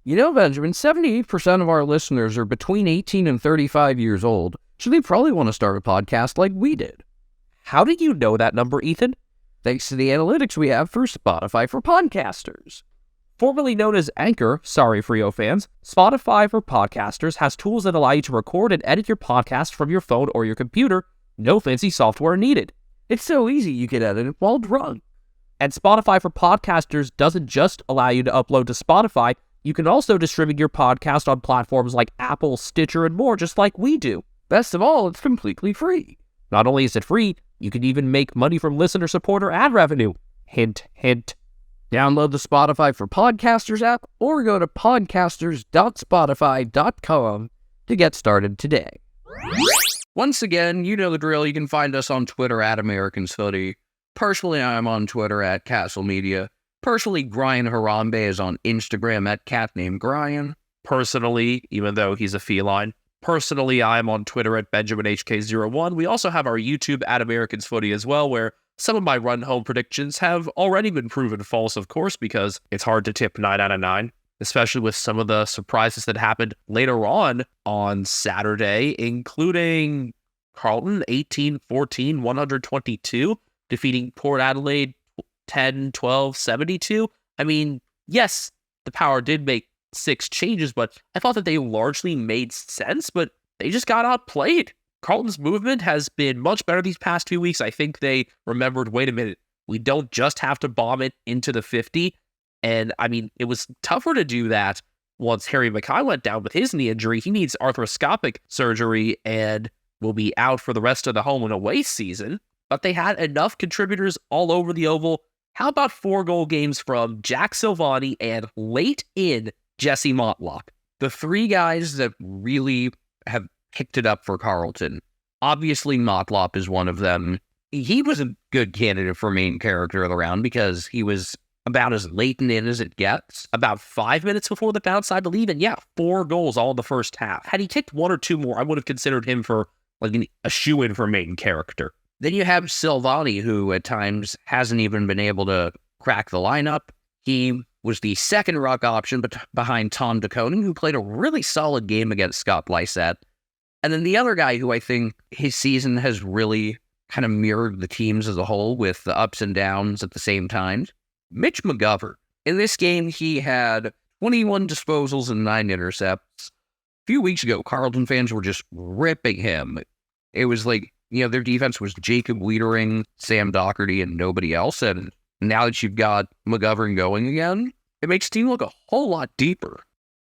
Benjamin, 78% of our listeners are between 18 and 35 years old, so they probably want to start a podcast like we did. How did you know that number, Ethan? Thanks to the analytics we have for Spotify for Podcasters. Formerly known as Anchor, sorry Frio fans, Spotify for Podcasters has tools that allow you to record and edit your podcast from your phone or your computer. No fancy software needed. It's so easy you can edit it while drunk. And Spotify for Podcasters doesn't just allow you to upload to Spotify, you can also distribute your podcast on platforms like Apple, Stitcher, and more, just like we do. Best of all, it's completely free. Not only is it free, you can even make money from listener support or ad revenue. Hint, hint. Download the Spotify for Podcasters app or go to podcasters.spotify.com to get started today. Once again, you know the drill. You can find us on Twitter at Americans Footy. Personally, I'm on Twitter at Castle Media. Personally, Brian Harambe is on Instagram at catnamedbrian. Personally, even though he's a feline. Personally, I'm on Twitter at BenjaminHK01. We also have our YouTube at Americans Footy as well, where some of my run home predictions have already been proven false, of course, because it's hard to tip 9 out of 9, especially with some of the surprises that happened later on Saturday, including Carlton 18-14, 122, defeating Port Adelaide 10, 12, 72. I mean, yes, the Power did make 6 changes, but I thought that they largely made sense, but they just got outplayed. Carlton's movement has been much better these past few weeks. I think they remembered, wait a minute, we don't just have to bomb it into the 50. And I mean, it was tougher to do that once Harry Mackay went down with his knee injury. He needs arthroscopic surgery and will be out for the rest of the home and away season. But they had enough contributors all over the Oval. How about 4-goal games from Jack Silvani and late in Jesse Montlock? The 3 guys that really have picked it up for Carlton. Obviously, Motlop is one of them. He was a good candidate for main character of the round because he was about as late in as it gets. About 5 minutes before the bounce, I believe. And yeah, 4 goals all in the first half. Had he kicked 1 or 2 more, I would have considered him for like a shoe-in for main character. Then you have Silvani, who at times hasn't even been able to crack the lineup. He was the second ruck option behind Tom DeConing, who played a really solid game against Scott Lysette. And then the other guy who I think his season has really kind of mirrored the teams as a whole with the ups and downs at the same time, Mitch McGovern. In this game, he had 21 disposals and 9 intercepts. A few weeks ago, Carlton fans were just ripping him. It was like, their defense was Jacob Wiedering, Sam Doherty, and nobody else. And now that you've got McGovern going again, it makes the team look a whole lot deeper.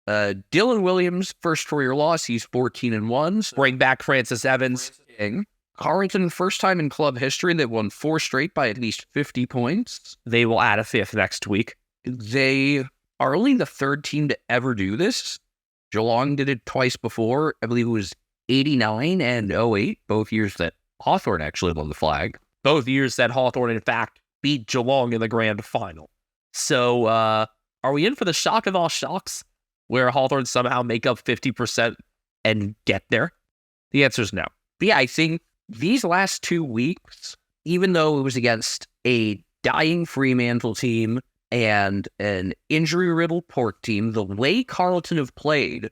Dylan Williams, first career loss. He's 14-1. Bring back Francis Evans. Carlton, first time in club history, they've won 4 straight by at least 50 points. They will add a 5th next week. They are only the 3rd team to ever do this. Geelong did it twice before. I believe it was 89 and 08, both years that Hawthorn actually won the flag. Both years that Hawthorn, in fact, beat Geelong in the grand final. So, are we in for the shock of all shocks, where Hawthorn somehow make up 50% and get there? The answer is no. But yeah, I think these last 2 weeks, even though it was against a dying Fremantle team and an injury-riddled Port team, the way Carlton have played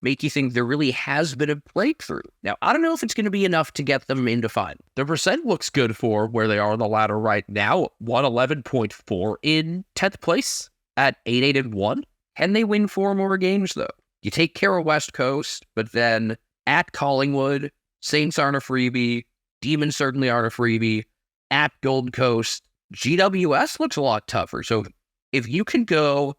make you think there really has been a breakthrough. Now, I don't know if it's going to be enough to get them into final. Their percent looks good for where they are on the ladder right now, 111.4 in 10th place at 8-1. Can they win 4 more games, though? You take care of West Coast, but then at Collingwood, Saints aren't a freebie, Demons certainly aren't a freebie, at Gold Coast, GWS looks a lot tougher. So if you can go,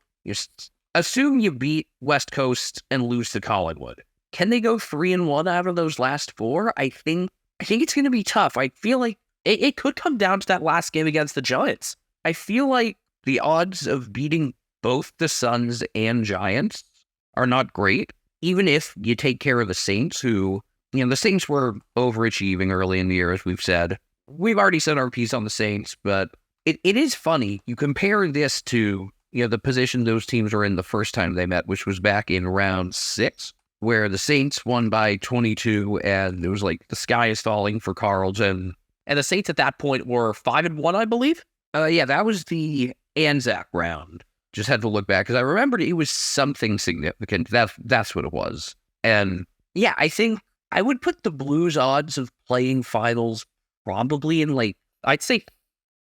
assume you beat West Coast and lose to Collingwood. Can they go 3-1 out of those last 4? I think it's going to be tough. I feel like it could come down to that last game against the Giants. I feel like the odds of beating both the Suns and Giants are not great, even if you take care of the Saints, who, the Saints were overachieving early in the year, as we've said. We've already said our piece on the Saints, but it is funny. You compare this to, the position those teams were in the first time they met, which was back in round 6, where the Saints won by 22, and it was like the sky is falling for Carlton. And the Saints at that point were 5-1, I believe? Yeah, that was the Anzac round. Just had to look back, because I remembered it was something significant. That's what it was. And yeah, I think I would put the Blues' odds of playing finals probably in I'd say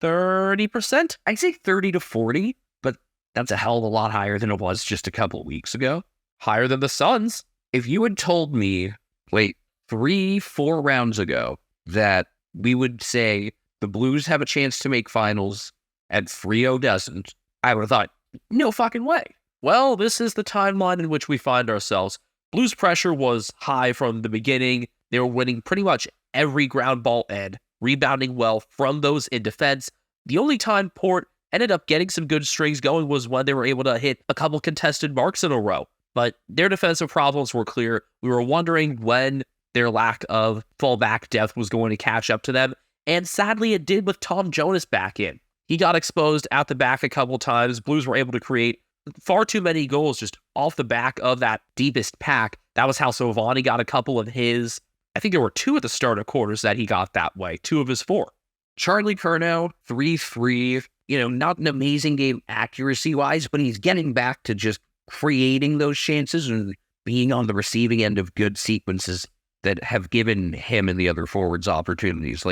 30%? I'd say 30 to 40, but that's a hell of a lot higher than it was just a couple of weeks ago. Higher than the Suns. If you had told me, 3-4 rounds ago, that we would say the Blues have a chance to make finals and Freo doesn't, I would have thought, no fucking way. Well, this is the timeline in which we find ourselves. Blues pressure was high from the beginning. They were winning pretty much every ground ball and rebounding well from those in defense. The only time Port ended up getting some good strings going was when they were able to hit a couple contested marks in a row. But their defensive problems were clear. We were wondering when their lack of fullback depth was going to catch up to them. And sadly, it did with Tom Jonas back in. He got exposed out the back a couple times. Blues were able to create far too many goals just off the back of that deepest pack. That was how Silvani got a couple of his. I think there were 2 at the start of quarters that he got that way. 2 of his 4. Charlie Curnow, 3-3. Not an amazing game accuracy-wise, but he's getting back to just creating those chances and being on the receiving end of good sequences that have given him and the other forwards opportunities.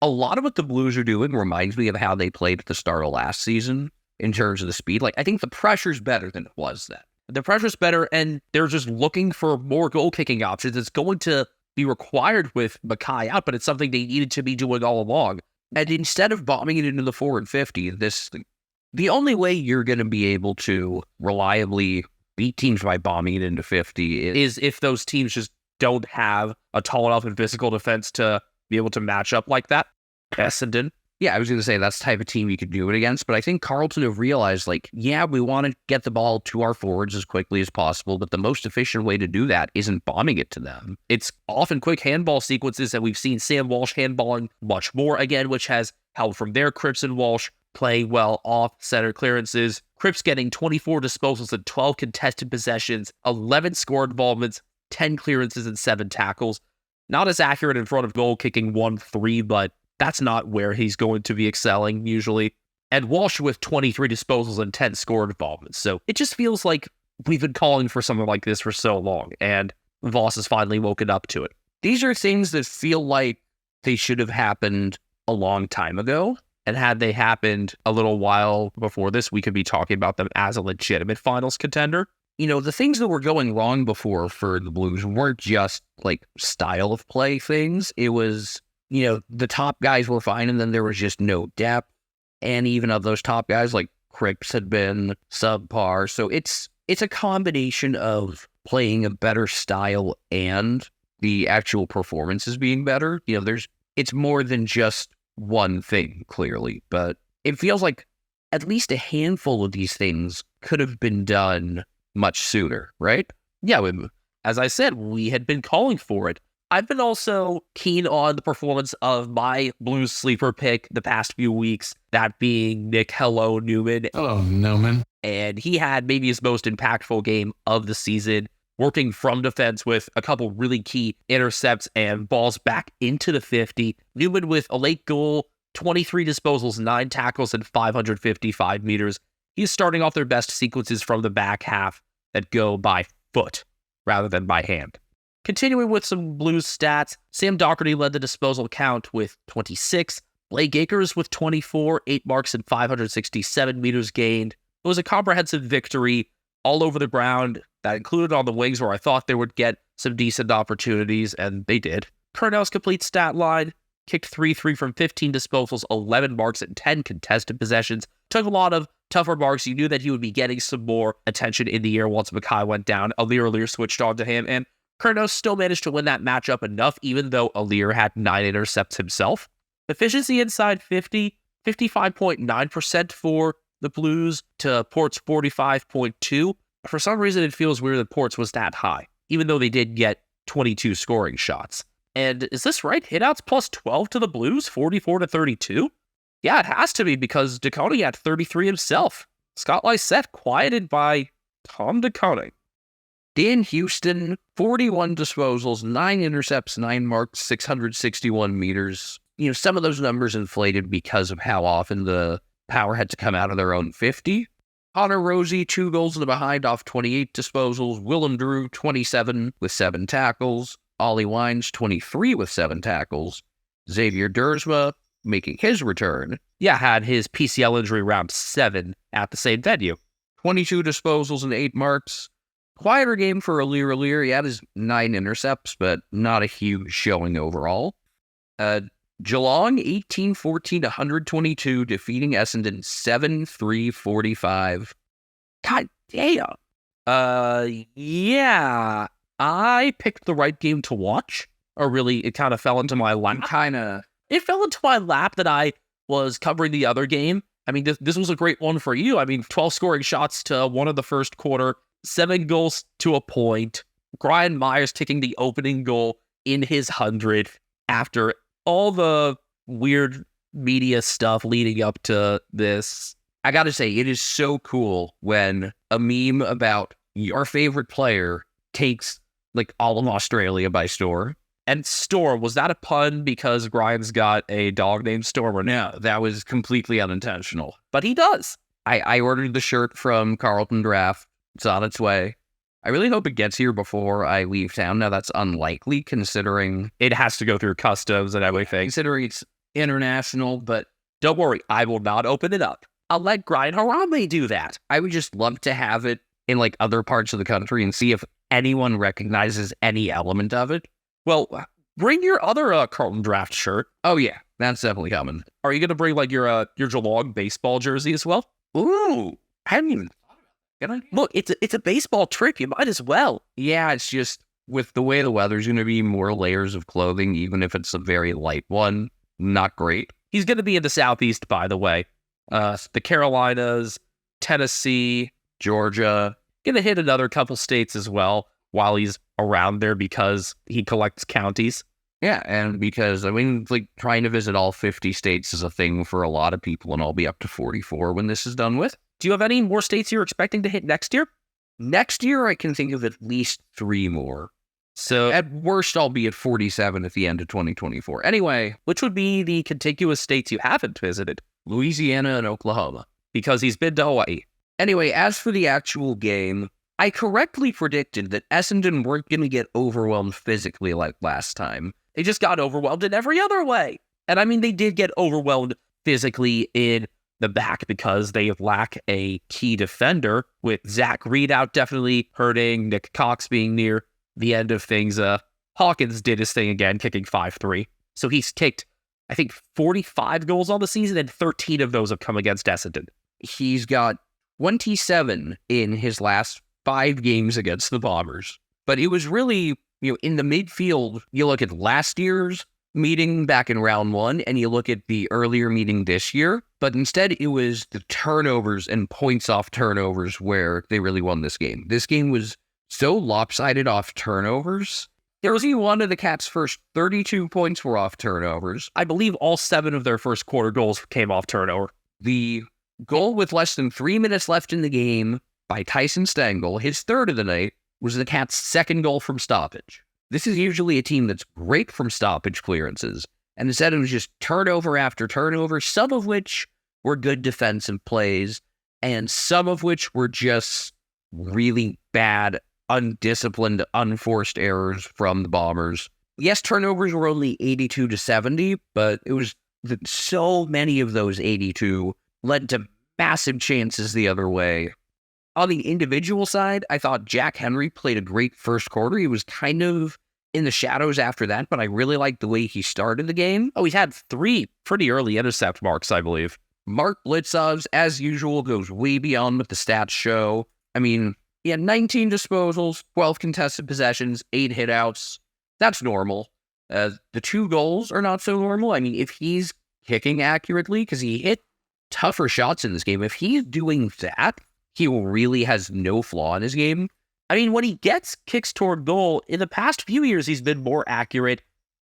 a lot of what the Blues are doing reminds me of how they played at the start of last season in terms of the speed. Like, I think the pressure's better than it was then. The pressure's better, and they're just looking for more goal-kicking options. It's going to be required with Mackay out, but it's something they needed to be doing all along. And instead of bombing it into the 4 and 50, the only way you're going to be able to reliably beat teams by bombing it into 50 Is if those teams just don't have a tall enough and physical defense to be able to match up like that. Essendon. Yeah, I was going to say that's the type of team you could do it against, but I think Carlton have realized, like, yeah, we want to get the ball to our forwards as quickly as possible, but the most efficient way to do that isn't bombing it to them. It's often quick handball sequences, and we've seen Sam Walsh handballing much more again, which has helped from there. Cripps and Walsh playing well off center clearances. Cripps getting 24 disposals and 12 contested possessions, 11 score involvements, 10 clearances, and 7 tackles. Not as accurate in front of goal, kicking 1-3, but that's not where he's going to be excelling usually. And Walsh with 23 disposals and 10 score involvements. So it just feels like we've been calling for something like this for so long, and Voss has finally woken up to it. These are things that feel like they should have happened a long time ago. And had they happened a little while before this, we could be talking about them as a legitimate finals contender. You know, the things that were going wrong before for the Blues weren't just like style of play things. It was, you know, the top guys were fine, and then there was just no depth. And even of those top guys, like Cripps had been subpar. So it's a combination of playing a better style and the actual performances being better. You know, it's more than just one thing, clearly, but it feels like at least a handful of these things could have been done much sooner, right? Yeah, as I said, we had been calling for it. I've been also keen on the performance of my Blues sleeper pick the past few weeks, that being Nick Hello Newman. Hello, Newman. And he had maybe his most impactful game of the season, working from defense with a couple really key intercepts and balls back into the 50. Newman with a late goal, 23 disposals, 9 tackles, and 555 meters. He's starting off their best sequences from the back half that go by foot rather than by hand. Continuing with some Blues stats, Sam Doherty led the disposal count with 26. Blake Akers with 24, 8 marks and 567 meters gained. It was a comprehensive victory all over the ground that included on the wings where I thought they would get some decent opportunities, and they did. Kernell's complete stat line, kicked 3-3 from 15 disposals, 11 marks and 10 contested possessions. Took a lot of tougher marks. You knew that he would be getting some more attention in the air once Mackay went down. Alir switched on to him, and Kernell still managed to win that matchup enough, even though Alir had 9 intercepts himself. Efficiency inside 50, 55.9% for the Blues to Port's 45.2. For some reason, it feels weird that Port's was that high, even though they did get 22 scoring shots. And is this right? Hitouts plus 12 to the Blues, 44-32? Yeah, it has to be, because DeConey had 33 himself. Scott Lysette quieted by Tom DeConey. Dan Houston, 41 disposals, 9 intercepts, 9 marks, 661 meters. You know, some of those numbers inflated because of how often the Power had to come out of their own 50. Connor Rosie, 2 goals in the behind off 28 disposals. Willem Drew, 27 with 7 tackles. Ollie Wines, 23 with 7 tackles. Xavier Dersma, making his return. Yeah, had his PCL injury round 7 at the same venue. 22 disposals and 8 marks. Quieter game for Alir. He had his 9 intercepts, but not a huge showing overall. Geelong, 18-14, 122, defeating Essendon 7-3-45. God damn. Yeah. I picked the right game to watch. Or really, it kind of fell into my lap. It fell into my lap that I was covering the other game. I mean, this was a great one for you. I mean, 12 scoring shots to one of the first quarter, 7 goals to a point. Brian Myers kicking the opening goal in his 100th after all the weird media stuff leading up to this. I gotta say, it is so cool when a meme about your favorite player takes, like, all of Australia by storm. And Storm, was that a pun because Grimes got a dog named Storm or no? No, that was completely unintentional. But he does. I ordered the shirt from Carlton Draft. It's on its way. I really hope it gets here before I leave town. Now, that's unlikely, considering It has to go through customs and everything. considering international, but Don't worry, I will not open it up. I'll let Grind Harame do that. I would just love to have it in like other parts of the country and see if anyone recognizes any element of it. Well, bring your other Carlton draft shirt. Oh yeah, that's definitely coming. Are you going to bring like your Geelong baseball jersey as well? Ooh, I hadn't even thought about that. Look, it's a baseball trip. You might as well. Yeah, it's just with the way the weather's going to be, more layers of clothing, even if it's a very light one, not great. He's going to be in the Southeast, by the way. The Carolinas, Tennessee, Georgia. going to hit another couple states as well while he's around there because he collects counties. Yeah, and because, I mean, like, trying to visit all 50 states is a thing for a lot of people, and I'll be up to 44 when this is done with. Do you have any more states you're expecting to hit next year? Next year, I can think of at least 3 more. So, At worst, I'll be at 47 at the end of 2024. Anyway, which would be the contiguous states you haven't visited? Louisiana and Oklahoma. Because he's been to Hawaii. Anyway, as for the actual game, I correctly predicted that Essendon weren't going to get overwhelmed physically like last time. They just got overwhelmed in every other way. And I mean, they did get overwhelmed physically in the back because they lack a key defender, with Zach Reed out definitely hurting, Nick Cox being near the end of things. Hawkins did his thing again, kicking 5-3. So he's kicked, I think, 45 goals on the season, and 13 of those have come against Essendon. He's got 27 in his last 5 games against the Bombers. But it was really, in the midfield, you look at last year's meeting back in round 1, and you look at the earlier meeting this year, but instead it was the turnovers and points off turnovers where they really won this game. This game was so lopsided off turnovers. There was even one of the Cats' first 32 points were off turnovers. I believe all 7 of their first quarter goals came off turnover. The goal with less than 3 minutes left in the game by Tyson Stengel, his third of the night, was the Cats' second goal from stoppage. This is usually a team that's great from stoppage clearances, and instead it was just turnover after turnover, some of which were good defensive plays, and some of which were just really bad, undisciplined, unforced errors from the Bombers. Yes, turnovers were only 82 to 70, but it was that so many of those 82 led to massive chances the other way. On the individual side, I thought Jack Henry played a great first quarter. He was kind of in the shadows after that, but I really liked the way he started the game. Oh, he's had 3 pretty early intercept marks, I believe. Mark Blitzovs, as usual, goes way beyond what the stats show. I mean, he had 19 disposals, 12 contested possessions, 8 hitouts. That's normal. The 2 goals are not so normal. I mean, if he's kicking accurately, because he hit tougher shots in this game, if he's doing that, he really has no flaw in his game. I mean, when he gets kicks toward goal, in the past few years, he's been more accurate.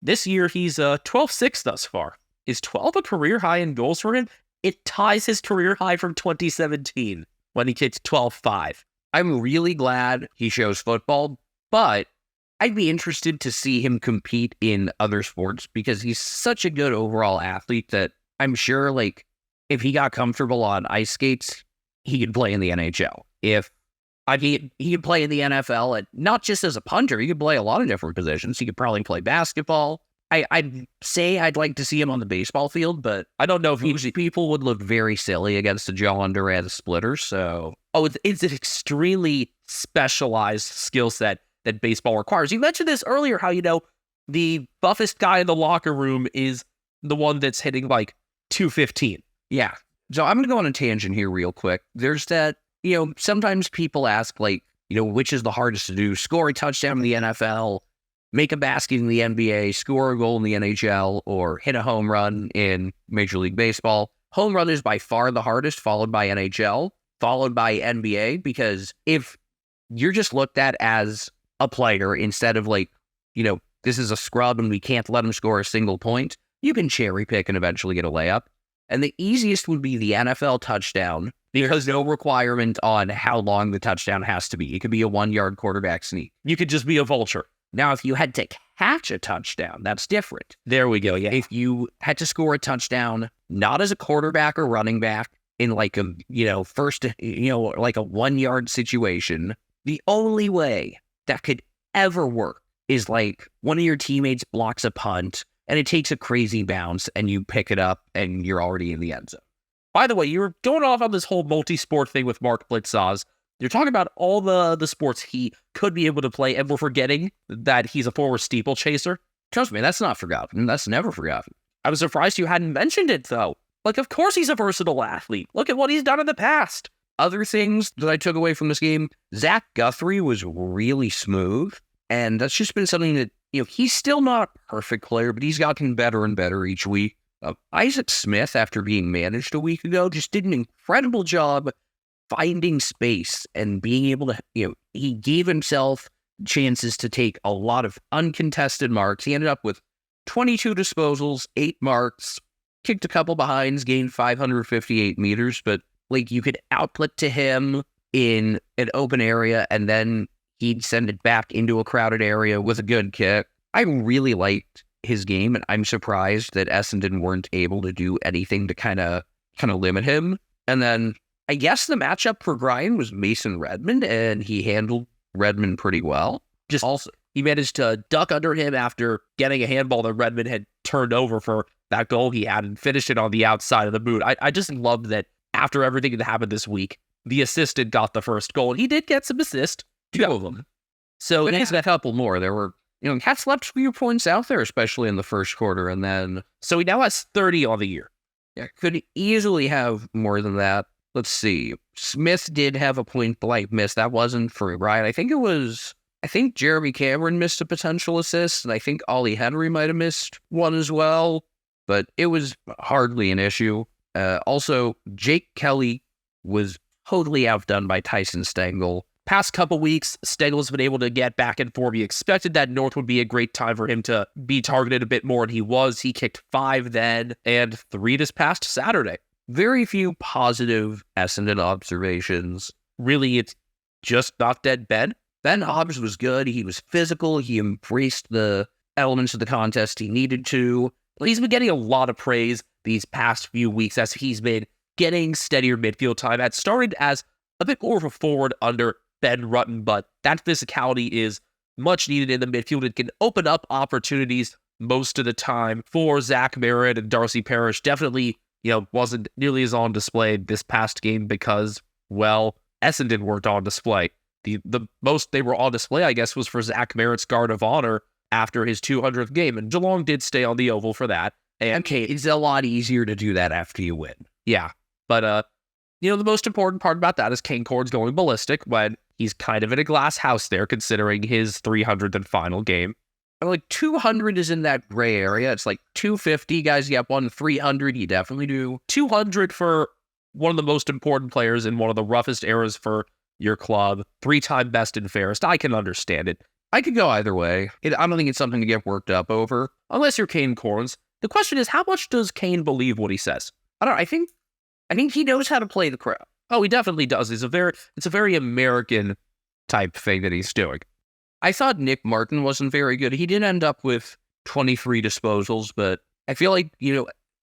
This year, he's 12-6 thus far. Is 12 a career high in goals for him? It ties his career high from 2017 when he kicked 12-5. I'm really glad he shows football, but I'd be interested to see him compete in other sports because he's such a good overall athlete that I'm sure, like, if he got comfortable on ice skates, he could play in the NHL. He could play in the NFL, and not just as a punter, he could play a lot of different positions. He could probably play basketball. I'd say I'd like to see him on the baseball field, but I don't know if people would look very silly against the John Durant splitter, so... Oh, it's an extremely specialized skill set that baseball requires. You mentioned this earlier, how, the buffest guy in the locker room is the one that's hitting, like, 215. Yeah. So I'm going to go on a tangent here real quick. There's that, sometimes people ask, like, which is the hardest to do? Score a touchdown in the NFL, make a basket in the NBA, score a goal in the NHL, or hit a home run in Major League Baseball. Home run is by far the hardest, followed by NHL, followed by NBA, because if you're just looked at as a player instead of like, this is a scrub and we can't let him score a single point, you can cherry pick and eventually get a layup. And the easiest would be the NFL touchdown, because no requirement on how long the touchdown has to be. It could be a 1-yard quarterback sneak. You could just be a vulture. Now, if you had to catch a touchdown, that's different. There we go, yeah. If you had to score a touchdown, not as a quarterback or running back, in like a, first, like a 1-yard situation, the only way that could ever work is like one of your teammates blocks a punt and it takes a crazy bounce, and you pick it up, and you're already in the end zone. By the way, you were going off on this whole multi-sport thing with Mark Blitzaz. You're talking about all the sports he could be able to play, and we're forgetting that he's a former steeplechaser. Trust me, that's not forgotten. That's never forgotten. I was surprised you hadn't mentioned it, though. Like, of course he's a versatile athlete. Look at what he's done in the past. Other things that I took away from this game, Zach Guthrie was really smooth, and that's just been something that, he's still not a perfect player, but he's gotten better and better each week. Isaac Smith, after being managed a week ago, just did an incredible job finding space and being able to, he gave himself chances to take a lot of uncontested marks. He ended up with 22 disposals, 8 marks, kicked a couple behinds, gained 558 meters, but you could outlet to him in an open area and then he'd send it back into a crowded area with a good kick. I really liked his game, and I'm surprised that Essendon weren't able to do anything to kind of limit him. And then I guess the matchup for Brian was Mason Redmond, and he handled Redmond pretty well. He managed to duck under him after getting a handball that Redmond had turned over for that goal he had and finished it on the outside of the boot. I just loved that after everything that happened this week, the assistant got the first goal, and he did get some assists. 2 of them. So but he's a couple more. There were, Cats left a few points out there, especially in the first quarter, and then... So he now has 30 on the year. Yeah, could easily have more than that. Let's see. Smith did have a point blank miss. That wasn't for Ryan. I think Jeremy Cameron missed a potential assist, and I think Ollie Henry might have missed one as well, but it was hardly an issue. Also, Jake Kelly was totally outdone by Tyson Stengel. Past couple weeks, Stengel's been able to get back in form. You expected that North would be a great time for him to be targeted a bit more, and he was. He kicked 5 then, and 3 this past Saturday. Very few positive Essendon observations. Really, it's just not dead Ben. Ben Hobbs was good. He was physical. He embraced the elements of the contest he needed to. He's been getting a lot of praise these past few weeks as he's been getting steadier midfield time. Had started as a bit more of a forward under Ben Rutten, but that physicality is much needed in the midfield. It can open up opportunities most of the time for Zach Merritt and Darcy Parrish. Definitely, wasn't nearly as on display this past game because, Essendon weren't on display. The most they were on display, I guess, was for Zach Merritt's guard of honor after his 200th game, and Geelong did stay on the oval for that. And it's a lot easier to do that after you win. Yeah, but the most important part about that is Kane Cornes going ballistic when he's kind of in a glass house there, considering his 300th and final game. And 200 is in that gray area. It's 250, guys get one, 300, you definitely do. 200 for one of the most important players in one of the roughest eras for your club, 3-time best and fairest. I can understand it. I could go either way. I don't think it's something to get worked up over. Unless you're Kane Cornes. The question is, how much does Kane believe what he says? I think he knows how to play the crowd. Oh, he definitely does. It's a very American type thing that he's doing. I thought Nick Martin wasn't very good. He did end up with 23 disposals, but I feel like,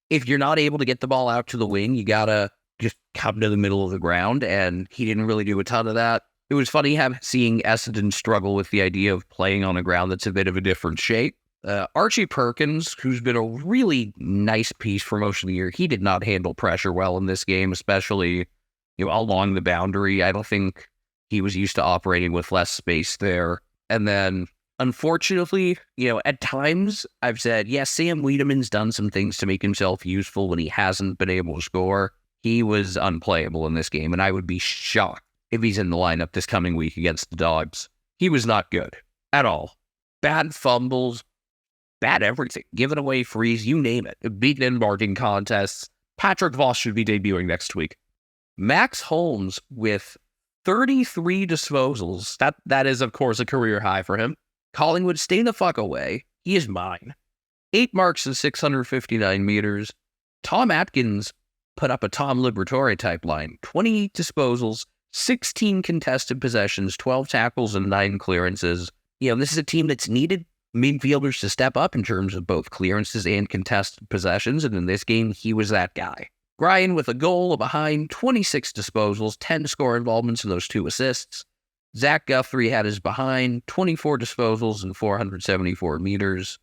if you're not able to get the ball out to the wing, you gotta just come to the middle of the ground, and he didn't really do a ton of that. It was funny seeing Essendon struggle with the idea of playing on a ground that's a bit of a different shape. Archie Perkins, who's been a really nice piece for most of the year, he did not handle pressure well in this game, especially along the boundary. I don't think he was used to operating with less space there. And then, unfortunately, at times I've said, Sam Wiedemann's done some things to make himself useful when he hasn't been able to score. He was unplayable in this game, and I would be shocked if he's in the lineup this coming week against the Dogs. He was not good at all. Bad fumbles, bad everything. Giving away frees, you name it. Beaten in marking contests. Patrick Voss should be debuting next week. Max Holmes with 33 disposals. That is, of course, a career high for him. Collingwood, stay the fuck away. He is mine. 8 marks and 659 meters. Tom Atkins put up a Tom Liberatore type line. 20 disposals, 16 contested possessions, 12 tackles, and 9 clearances. This is a team that's needed midfielders to step up in terms of both clearances and contested possessions, and in this game, he was that guy. Ryan with a goal, a behind, 26 disposals, 10 score involvements, and those 2 assists. Zach Guthrie had his behind, 24 disposals and 474 meters.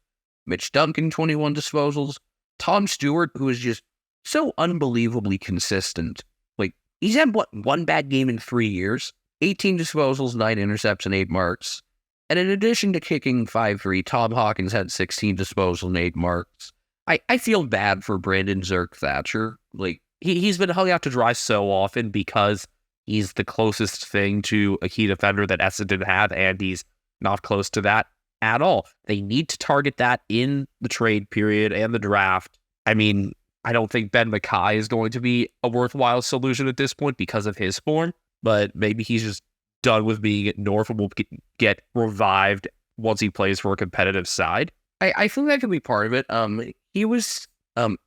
Mitch Duncan, 21 disposals. Tom Stewart, who is just so unbelievably consistent. Like, he's had, one bad game in 3 years? 18 disposals, 9 intercepts, and 8 marks. And in addition to kicking 5-3, Tom Hawkins had 16 disposals and 8 marks. I feel bad for Brandon Zerk Thatcher. Like, He's been hung out to dry so often because he's the closest thing to a key defender that Essendon have, and he's not close to that at all. They need to target that in the trade period and the draft. I mean, I don't think Ben Mackay is going to be a worthwhile solution at this point because of his form, but maybe he's just done with being at North and will get revived once he plays for a competitive side. I think that could be part of it.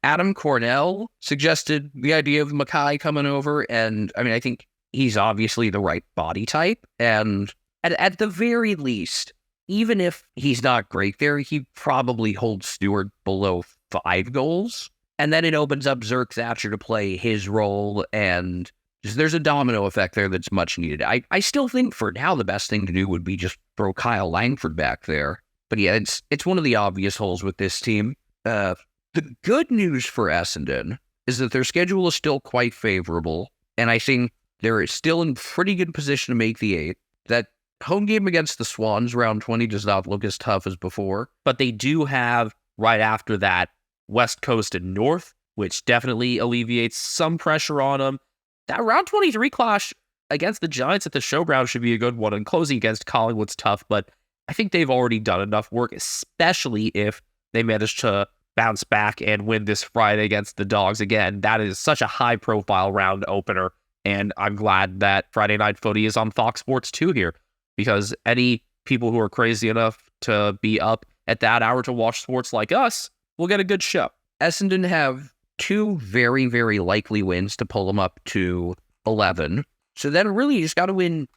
Adam Cornell suggested the idea of Mackay coming over, and I mean, I think he's obviously the right body type, and at the very least, even if he's not great there, he probably holds Stewart below 5 goals, and then it opens up Zerk Thatcher to play his role, and just, there's a domino effect there that's much needed. I still think for now the best thing to do would be just throw Kyle Langford back there, but yeah, it's one of the obvious holes with this team. The good news for Essendon is that their schedule is still quite favorable, and I think they're still in pretty good position to make the 8. That home game against the Swans, round 20, does not look as tough as before. But they do have, right after that, West Coast and North, which definitely alleviates some pressure on them. That round 23 clash against the Giants at the Showground should be a good one, and closing against Collingwood's tough, but I think they've already done enough work, especially if they manage to bounce back and win this Friday against the Dogs again. That is such a high-profile round opener, and I'm glad that Friday Night Footy is on Fox Sports 2 here, because any people who are crazy enough to be up at that hour to watch sports like us will get a good show. Essendon have 2 very, very likely wins to pull them up to 11, so then really you just got to win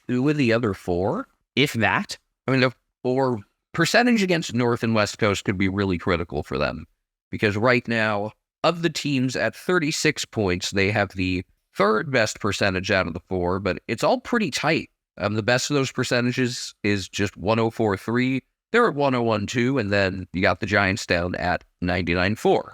2 of the other 4, if that. I mean, the 4 percentage against North and West Coast could be really critical for them, because right now, of the teams at 36 points, they have the 3rd best percentage out of the 4, but it's all pretty tight. The best of those percentages is just 104.3. They're at 101.2, and then you got the Giants down at 99.4.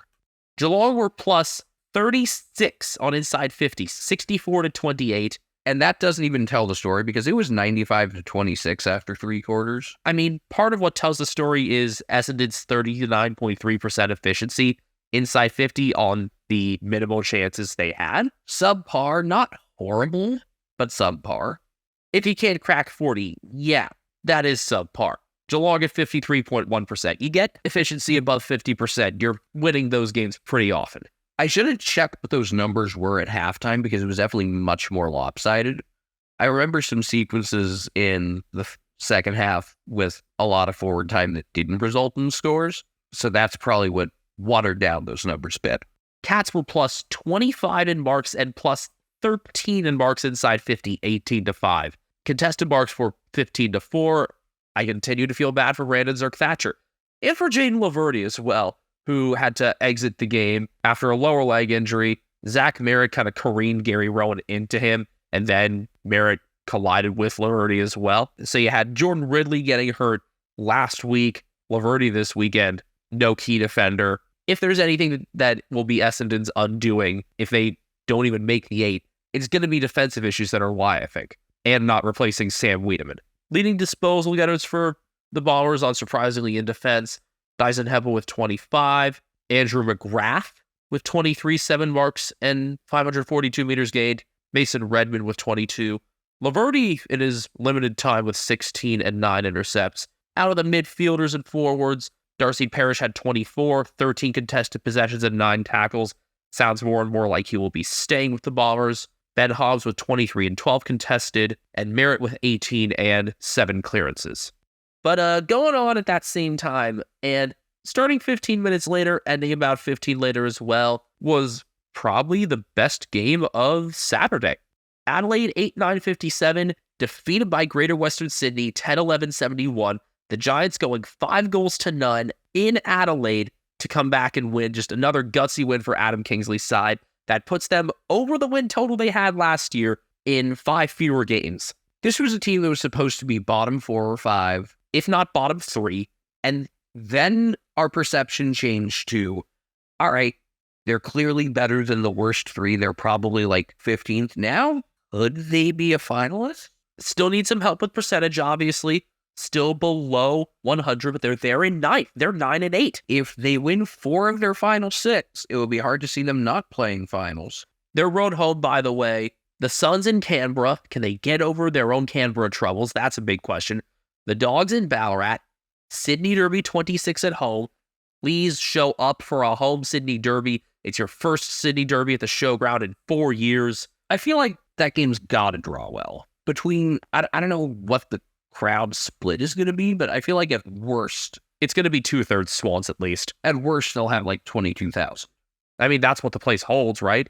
Geelong were plus 36 on Inside 50, 64-28. And that doesn't even tell the story, because it was 95-26 after 3 quarters. I mean, part of what tells the story is Essendon's 39.3% efficiency inside 50 on the minimal chances they had. Subpar, not horrible, but subpar. If you can't crack 40, yeah, that is subpar. Geelong at 53.1%. You get efficiency above 50%, you're winning those games pretty often. I should have checked what those numbers were at halftime, because it was definitely much more lopsided. I remember some sequences in the second half with a lot of forward time that didn't result in scores, so that's probably what watered down those numbers a bit. Cats were plus 25 in marks and plus 13 in marks inside 50, 18-5. Contested marks were 15-4. I continue to feel bad for Brandon Zerk Thatcher, and for Jaden Laverty as well, who had to exit the game after a lower leg injury. Zach Merritt kind of careened Gary Rowan into him, and then Merritt collided with Laverty as well. So you had Jordan Ridley getting hurt last week, Laverty this weekend, no key defender. If there's anything that will be Essendon's undoing, if they don't even make the 8, it's going to be defensive issues that are why, I think, and not replacing Sam Wiedemann. Leading disposal getters for the Bombers, unsurprisingly, in defense. Dyson Heppel with 25, Andrew McGrath with 23, 7 marks and 542 meters gained, Mason Redmond with 22, Laverty in his limited time with 16 and 9 intercepts. Out of the midfielders and forwards, Darcy Parish had 24, 13 contested possessions and 9 tackles. Sounds more and more like he will be staying with the Bombers. Ben Hobbs with 23 and 12 contested, and Merritt with 18 and 7 clearances. But going on at that same time, and starting 15 minutes later, ending about 15 later as well, was probably the best game of Saturday. Adelaide 8-9-57, defeated by Greater Western Sydney 10-11-71. The Giants going 5-0 in Adelaide to come back and win. Just another gutsy win for Adam Kingsley's side. That puts them over the win total they had last year in 5 fewer games. This was a team that was supposed to be bottom 4 or 5, if not bottom 3, and then our perception changed to, all right, they're clearly better than the worst three. They're probably like 15th now. Could they be a finalist? Still need some help with percentage, obviously. Still below 100, but they're there in ninth. They're 9-8. If they win 4 of their final 6, it would be hard to see them not playing finals. Their road home, by the way, the Suns in Canberra. Can they get over their own Canberra troubles? That's a big question. The Dogs in Ballarat. Sydney Derby 26 at home. Please show up for a home Sydney Derby. It's your first Sydney Derby at the showground in 4 years. I feel like that game's got to draw well. Between, I don't know what the crowd split is going to be, but I feel like at worst, It's going to be 2/3 Swans at least. at worst, they'll have like 22,000. I mean, that's what the place holds, right?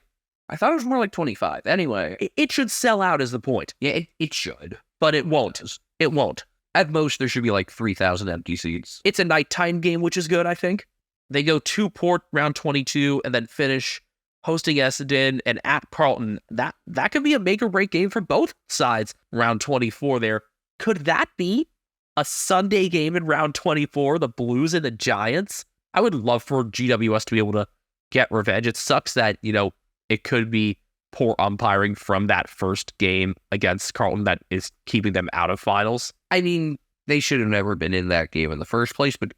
I thought it was more like 25. Anyway, It should sell out is the point, yeah, it should. but it won't. It won't. At most, there should be like 3,000 empty seats. It's a nighttime game, which is good, I think. They go to Port round 22 and then finish hosting Essendon and at Carlton. That could be a make or break game for both sides round 24 there. Could that be a Sunday game in round 24, the Blues and the Giants? I would love for GWS to be able to get revenge. It sucks that, it could be poor umpiring from that first game against Carlton that is keeping them out of finals. I mean, they should have never been in that game in the first place, but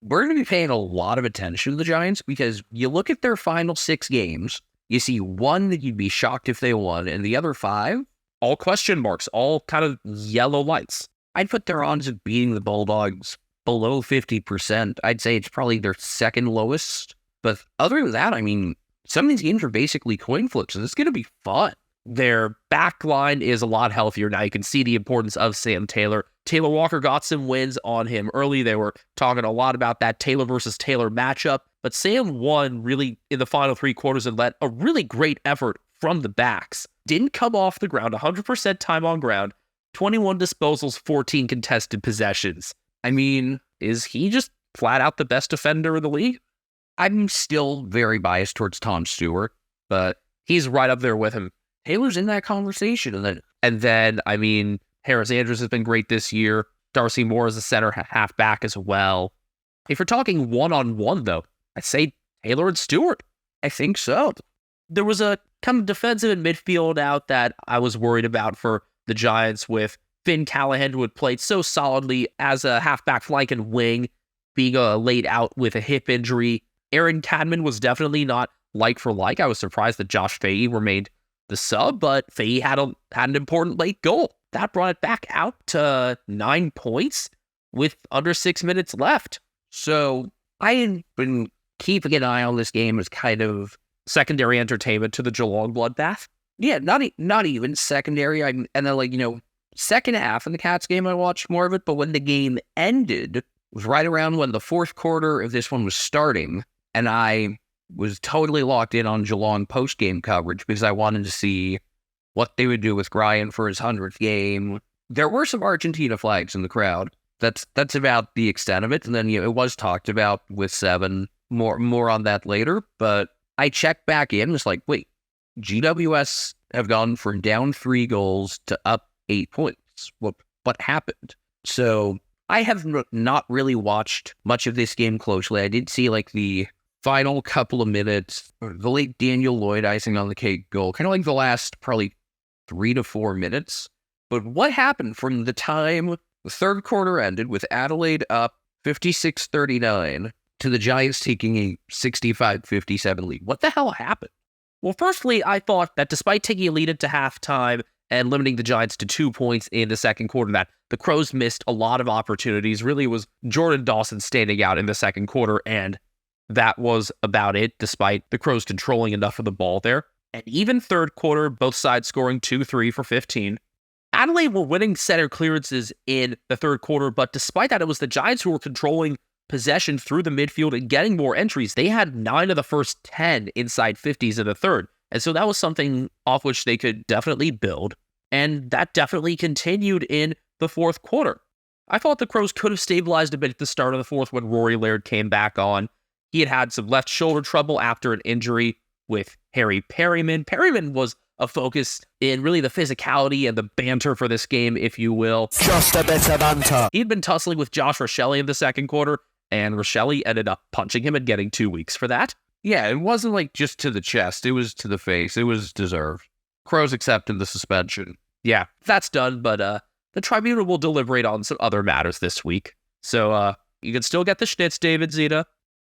we're going to be paying a lot of attention to the Giants because you look at their final 6 games, you see one that you'd be shocked if they won, and the other 5, All question marks, all kind of yellow lights. I'd put their odds of beating the Bulldogs below 50%. I'd say it's probably their second lowest. But other than that, I mean, some of these games are basically coin flips, and it's going to be fun. Their back line is a lot healthier now. You can see the importance of Sam Taylor. Taylor Walker got some wins on him early. They were talking a lot about that Taylor versus Taylor matchup, but Sam won really in the final 3 quarters and led a really great effort from the backs. Didn't come off the ground, 100% time on ground, 21 disposals, 14 contested possessions. I mean, is he just flat out the best defender in the league? I'm still very biased towards Tom Stewart, but He's right up there with him. Taylor's in that conversation. And then, I mean, Harris Andrews has been great this year. Darcy Moore is a center halfback as well. If you're talking one-on-one, though, I'd say Taylor and Stewart. I think so. There was a kind of defensive and midfield out that I was worried about for the Giants with Finn Callahan, who had played so solidly as a halfback flank and wing, being laid out with a hip injury. Aaron Cadman was definitely not like for like. I was surprised that Josh Fahey remained the sub, but Fahey had an important late goal. That brought it back out to 9 points with under 6 minutes left. So I had been keeping an eye on this game as kind of Secondary entertainment to the Geelong bloodbath. yeah, not even secondary. And then second half in the Cats game, I watched more of it. But when the game ended, it was right around when the 4th quarter of this one was starting, and I was totally locked in on Geelong post-game coverage because I wanted to see what they would do with Ryan for his 100th game. There were some Argentina flags in the crowd. That's about the extent of it. And then it was talked about with 7. More on that later. But I checked back in. It's like, wait, GWS have gone from down 3 goals to up 8 points. What happened? So I have not really watched much of this game closely. I did see the final couple of minutes, the late Daniel Lloyd icing on the cake goal, kind of like the last probably 3 to 4 minutes. But what happened from the time the 3rd quarter ended with Adelaide up 56-39 to the Giants taking a 65-57 lead? What the hell happened? Well, firstly, I thought that despite taking a lead into halftime and limiting the Giants to 2 points in the 2nd quarter, that the Crows missed a lot of opportunities. Really was Jordan Dawson standing out in the 2nd quarter, and that was about it, despite the Crows controlling enough of the ball there. And even 3rd quarter, both sides scoring 2-3 for 15. Adelaide were winning center clearances in the 3rd quarter, but despite that, it was the Giants who were controlling possession through the midfield and getting more entries. They had 9 of the first 10 inside 50s in the 3rd. And so that was something off which they could definitely build. And that definitely continued in the 4th quarter. I thought the Crows could have stabilized a bit at the start of the 4th when Rory Laird came back on. He had some left shoulder trouble after an injury with Harry Perryman. Perryman was a focus in really the physicality and the banter for this game, if you will. Just a bit of banter. He'd been tussling with Josh Rochelle in the 2nd quarter, and Rochelle ended up punching him and getting 2 weeks for that. Yeah, it wasn't like just to the chest. It was to the face. It was deserved. Crows accepted the suspension. Yeah, that's done, but the tribunal will deliberate on some other matters this week. So you can still get the schnitz, David Zeta.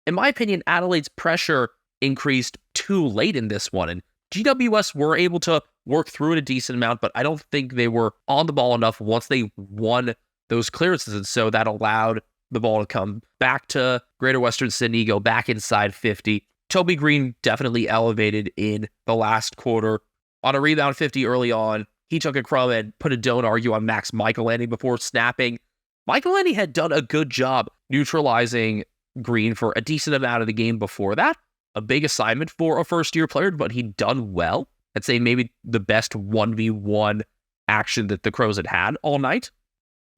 In my opinion, Adelaide's pressure increased too late in this one, and GWS were able to work through it a decent amount, but I don't think they were on the ball enough once they won those clearances, and so that allowed the ball to come back to Greater Western Sydney, go back inside 50. Toby Green definitely elevated in the last quarter. On a rebound 50 early on, he took a crumb and put a don't argue on Max Michaelani before snapping. Michaelani had done a good job neutralizing Green for a decent amount of the game before that. A big assignment for a first-year player, but he'd done well. I'd say maybe the best 1v1 action that the Crows had all night.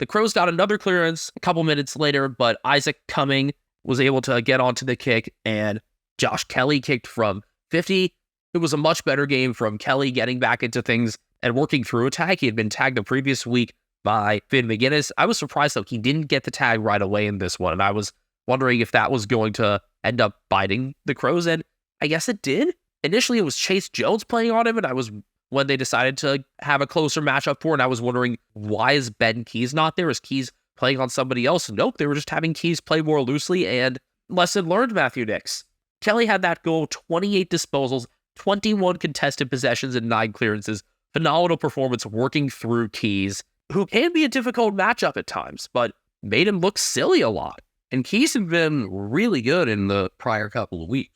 The Crows got another clearance a couple minutes later, but Isaac Cumming was able to get onto the kick, and Josh Kelly kicked from 50. It was a much better game from Kelly getting back into things and working through a tag. He had been tagged the previous week by Finn McGuinness. I was surprised, though, he didn't get the tag right away in this one, and I was wondering if that was going to end up biting the Crows, and I guess it did. Initially, it was Chase Jones playing on him, and I was when they decided to have a closer matchup for, and I was wondering, why is Ben Keys not there? Is Keys playing on somebody else? Nope, they were just having Keys play more loosely, and lesson learned, Matthew Nix. Kelly had that goal, 28 disposals, 21 contested possessions, and 9 clearances. Phenomenal performance working through Keys, who can be a difficult matchup at times, but made him look silly a lot. And Keys had been really good in the prior couple of weeks.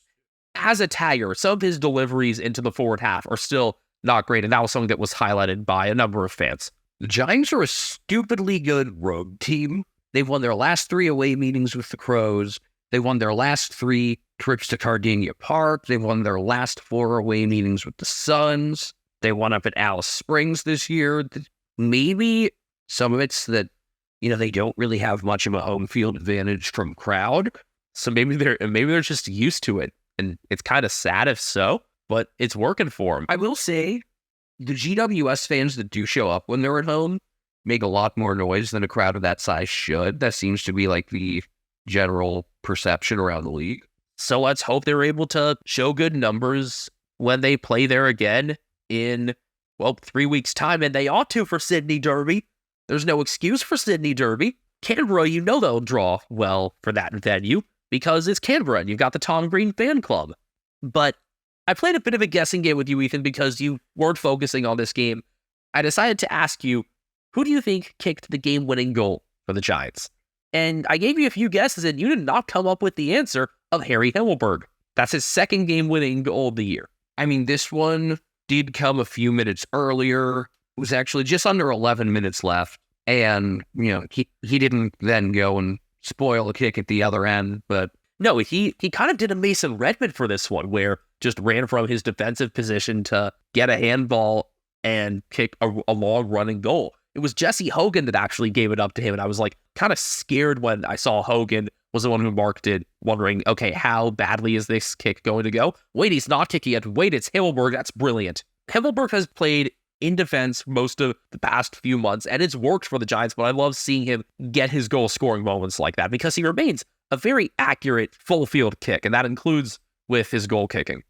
As a tagger, some of his deliveries into the forward half are still not great, and that was something that was highlighted by a number of fans. The Giants are a stupidly good road team. They've won their last 3 away meetings with the Crows. They won their last 3 trips to Cardinia Park. They won their last 4 away meetings with the Suns. They won up at Alice Springs this year. Maybe some of it's that, they don't really have much of a home field advantage from crowd. So maybe they're just used to it, and it's kind of sad if so, but it's working for them. I will say, the GWS fans that do show up when they're at home make a lot more noise than a crowd of that size should. That seems to be like the general perception around the league. So let's hope they're able to show good numbers when they play there again in, 3 weeks' time, and they ought to for Sydney Derby. There's no excuse for Sydney Derby. Canberra, they'll draw well for that venue because it's Canberra and you've got the Tom Green fan club. But I played a bit of a guessing game with you, Ethan, because you weren't focusing on this game. I decided to ask you, who do you think kicked the game-winning goal for the Giants? And I gave you a few guesses, and you did not come up with the answer of Harry Himmelberg. That's his second game-winning goal of the year. I mean, this one did come a few minutes earlier. It was actually just under 11 minutes left. And, he didn't then go and spoil a kick at the other end. But no, he kind of did a Mason Redmond for this one, where just ran from his defensive position to get a handball and kick a long running goal. It was Jesse Hogan that actually gave it up to him. And I was kind of scared when I saw Hogan was the one who marked it, wondering, okay, how badly is this kick going to go? Wait, he's not kicking it. Wait, it's Himmelberg. That's brilliant. Himmelberg has played in defense most of the past few months, and it's worked for the Giants, but I love seeing him get his goal-scoring moments like that because he remains a very accurate full-field kick, and that includes with his goal kicking.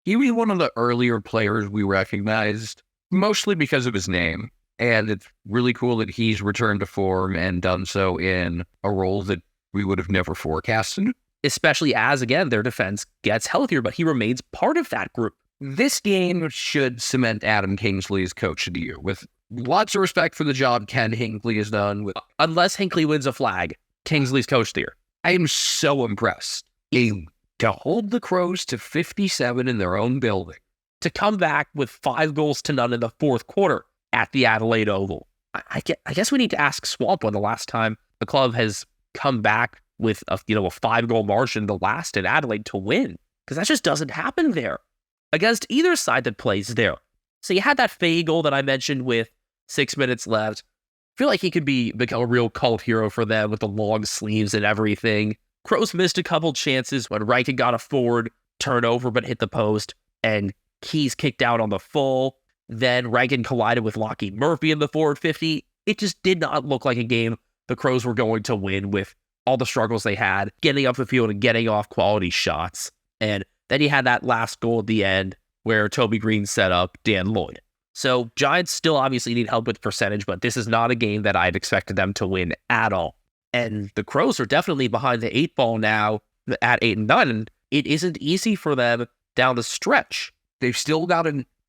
He was one of the earlier players we recognized, mostly because of his name, and it's really cool that he's returned to form and done so in a role that we would have never forecasted. Especially as, again, their defense gets healthier, but he remains part of that group. This game should cement Adam Kingsley as coach of the year, with lots of respect for the job Ken Hinckley has done. Unless Hinckley wins a flag, Kingsley's coach of the year. I am so impressed. To hold the Crows to 57 in their own building. To come back with 5-0 in the fourth quarter at the Adelaide Oval. I guess we need to ask Swamp when the last time the club has come back with a 5-goal margin, the last in Adelaide, to win. Because that just doesn't happen there. Against either side that plays there. So you had that Faye goal that I mentioned with 6 minutes left. I feel like he could become a real cult hero for them with the long sleeves and everything. Crows missed a couple chances when Riken got a forward turnover but hit the post, and Keys kicked out on the full. Then Riken collided with Lockheed Murphy in the forward 50. It just did not look like a game the Crows were going to win with all the struggles they had, getting up the field and getting off quality shots. And then you had that last goal at the end where Toby Green set up Dan Lloyd. So Giants still obviously need help with percentage, but this is not a game that I'd expected them to win at all. And the Crows are definitely behind the 8 ball now at 8-9, and it isn't easy for them down the stretch. They've still got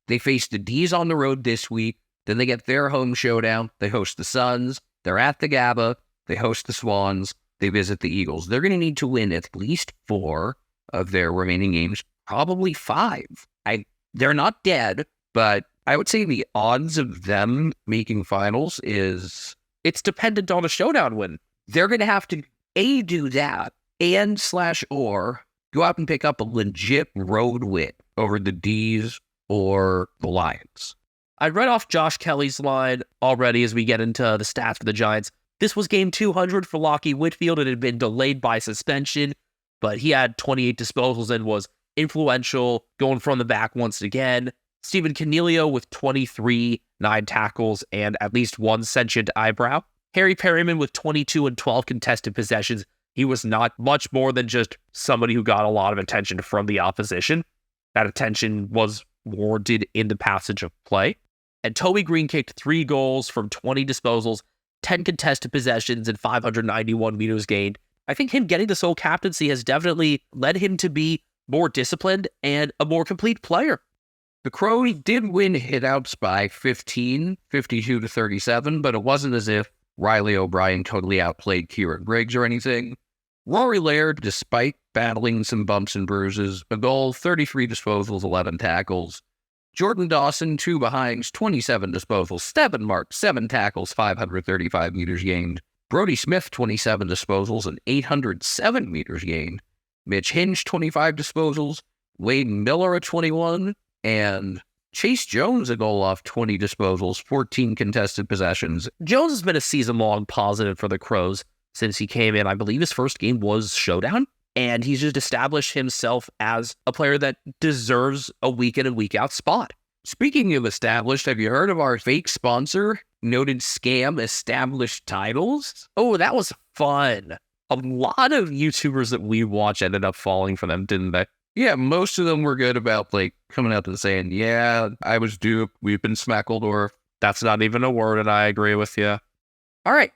they face the D's on the road this week. Then they get their home showdown. They host the Suns. They're at the GABA. They host the Swans. They visit the Eagles. They're going to need to win at least 4 of their remaining games, probably 5. They're not dead, but I would say the odds of them making finals it's dependent on a showdown win. They're going to have to do that or go out and pick up a legit road win over the D's or the Lions. I read off Josh Kelly's line already as we get into the stats for the Giants. This was game 200 for Lockie Whitfield. It had been delayed by suspension, but he had 28 disposals and was influential, going from the back once again. Stephen Canelio with 23, 9 tackles, and at least 1 sentient eyebrow. Harry Perryman with 22 and 12 contested possessions. He was not much more than just somebody who got a lot of attention from the opposition. That attention was warranted in the passage of play. And Toby Green kicked 3 goals from 20 disposals, 10 contested possessions, and 591 meters gained. I think him getting the sole captaincy has definitely led him to be more disciplined and a more complete player. The Crows did win hitouts by 15, 52-37, but it wasn't as if Riley O'Brien totally outplayed Kieran Briggs or anything. Rory Laird, despite battling some bumps and bruises, a goal, 33 disposals, 11 tackles. Jordan Dawson, 2 behinds, 27 disposals, 7 marks, 7 tackles, 535 meters gained. Brody Smith, 27 disposals and 807 meters gained. Mitch Hinge, 25 disposals. Wade Miller at 21. And Chase Jones, a goal off 20 disposals, 14 contested possessions. Jones has been a season-long positive for the Crows since he came in. I believe his first game was Showdown, and he's just established himself as a player that deserves a week in and week out spot. Speaking of established, have you heard of our fake sponsor, noted scam Established Titles? Oh, that was fun. A lot of YouTubers that we watch ended up falling for them, didn't they? Yeah, most of them were good about coming out and saying, yeah, I was duped, we've been smackled, or that's not even a word, and I agree with you. All right,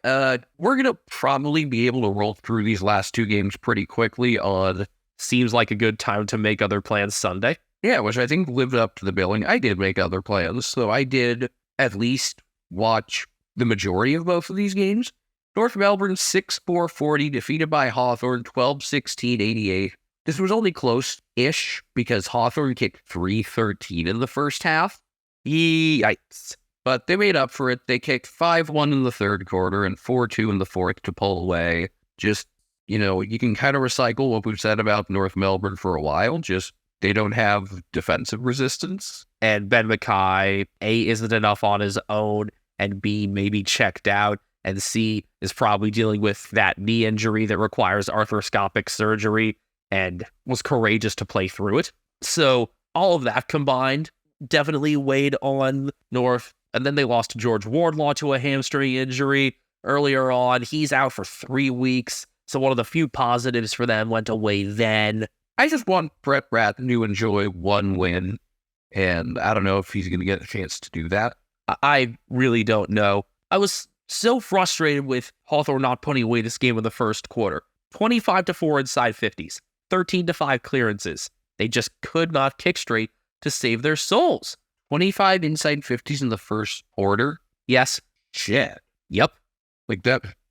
we're going to probably be able to roll through these last 2 games pretty quickly on... Seems like a good time to make other plans Sunday. Yeah, which I think lived up to the billing. I did make other plans, so I did at least watch the majority of both of these games. North Melbourne 6-4 40, defeated by Hawthorn 12-16 88. This was only close-ish because Hawthorn kicked 3-13 in the first half. Yikes. But they made up for it. They kicked 5-1 in the third quarter and 4-2 in the fourth to pull away. Just, you can kind of recycle what we've said about North Melbourne for a while. Just they don't have defensive resistance. And Ben Mackay, A, isn't enough on his own, and B, maybe checked out, and C, is probably dealing with that knee injury that requires arthroscopic surgery and was courageous to play through it. So all of that combined definitely weighed on North. And then they lost to George Wardlaw to a hamstring injury earlier on. He's out for 3 weeks. So one of the few positives for them went away then. I just want Brett Ratton to enjoy 1 win. And I don't know if he's going to get a chance to do that. I really don't know. I was so frustrated with Hawthorn not putting away this game in the first quarter. 25-4 inside 50s. 13-5 clearances. They just could not kick straight to save their souls. 25 inside 50s in the first quarter? Yes. Shit. Yep.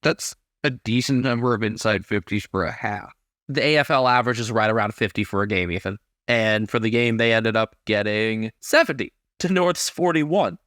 That's a decent number of inside 50s for a half. The AFL average is right around 50 for a game, Ethan. And for the game, they ended up getting 70 to North's 41.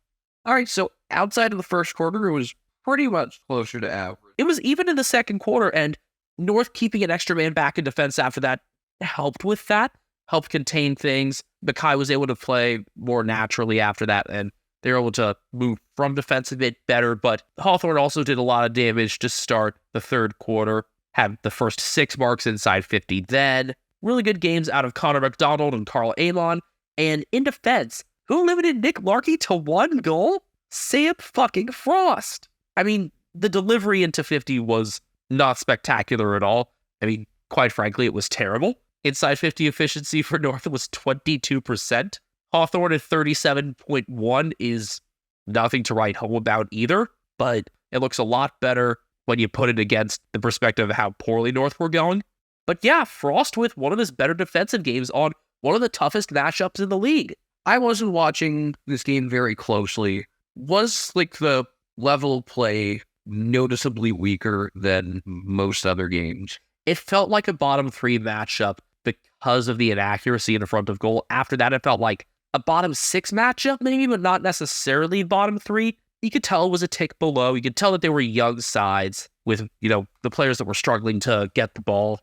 All right, so outside of the first quarter, it was pretty much closer to average. It was even in the second quarter, and North keeping an extra man back in defense after that helped with that, helped contain things. Mackay was able to play more naturally after that, and they were able to move from defense a bit better, but Hawthorn also did a lot of damage to start the third quarter, had the first 6 marks inside 50 then. Really good games out of Connor McDonald and Carl Amon, and in defense, who limited Nick Larkey to 1 goal? Sam fucking Frost. I mean, the delivery into 50 was not spectacular at all. I mean, quite frankly, it was terrible. Inside 50 efficiency for North was 22%. Hawthorne at 37.1 is nothing to write home about either, but it looks a lot better when you put it against the perspective of how poorly North were going. But yeah, Frost with one of his better defensive games on one of the toughest matchups in the league. I wasn't watching this game very closely. Was like the level of play noticeably weaker than most other games? It felt like a bottom three matchup because of the inaccuracy in front of goal. After that, it felt like a bottom six matchup, maybe, but not necessarily bottom three. You could tell it was a tick below. You could tell that they were young sides with, the players that were struggling to get the ball.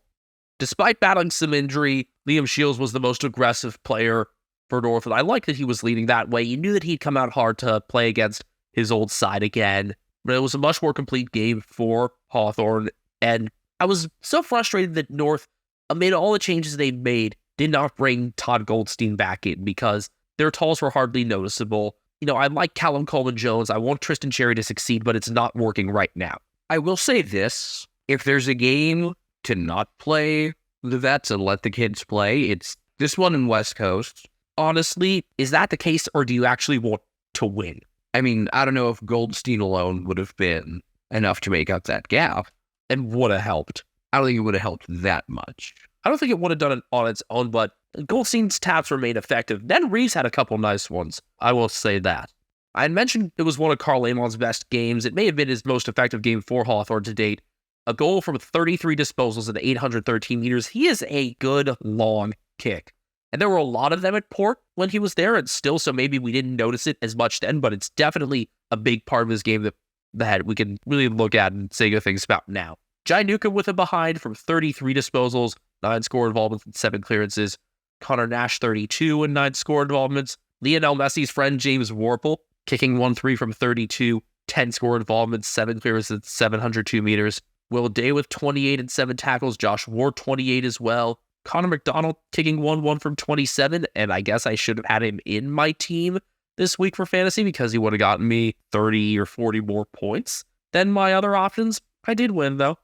Despite battling some injury, Liam Shields was the most aggressive player for North, and I like that he was leading that way. You knew that he'd come out hard to play against his old side again, but it was a much more complete game for Hawthorne, and I was so frustrated that North, amid all the changes they've made, did not bring Todd Goldstein back in because their totals were hardly noticeable. I like Callum Coleman-Jones. I want Tristan Cherry to succeed, but it's not working right now. I will say this. If there's a game to not play the vets and let the kids play, it's this one in West Coast. Honestly, is that the case, or do you actually want to win? I mean, I don't know if Goldstein alone would have been enough to make up that gap. And would have helped. I don't think it would have helped that much. I don't think it would have done it on its own, but Goldstein's taps remained effective. Then Reeves had a couple nice ones. I will say that. I had mentioned it was one of Carl Amon's best games. It may have been his most effective game for Hawthorne to date. A goal from 33 disposals at 813 meters. He is a good long kick. And there were a lot of them at Port when he was there, and still, so maybe we didn't notice it as much then, but it's definitely a big part of his game that we can really look at and say good things about now. Jai Newcomb with a behind from 33 disposals, 9 score involvements and 7 clearances. Connor Nash 32 and 9 score involvements. Lionel Messi's friend James Warple kicking 1-3 from 32, 10 score involvements, 7 clearances, 702 meters. Will Day with 28 and 7 tackles. Josh Ward 28 as well. Connor McDonald kicking 1-1 from 27, and I guess I should have had him in my team this week for fantasy because he would have gotten me 30 or 40 more points than my other options. I did win, though.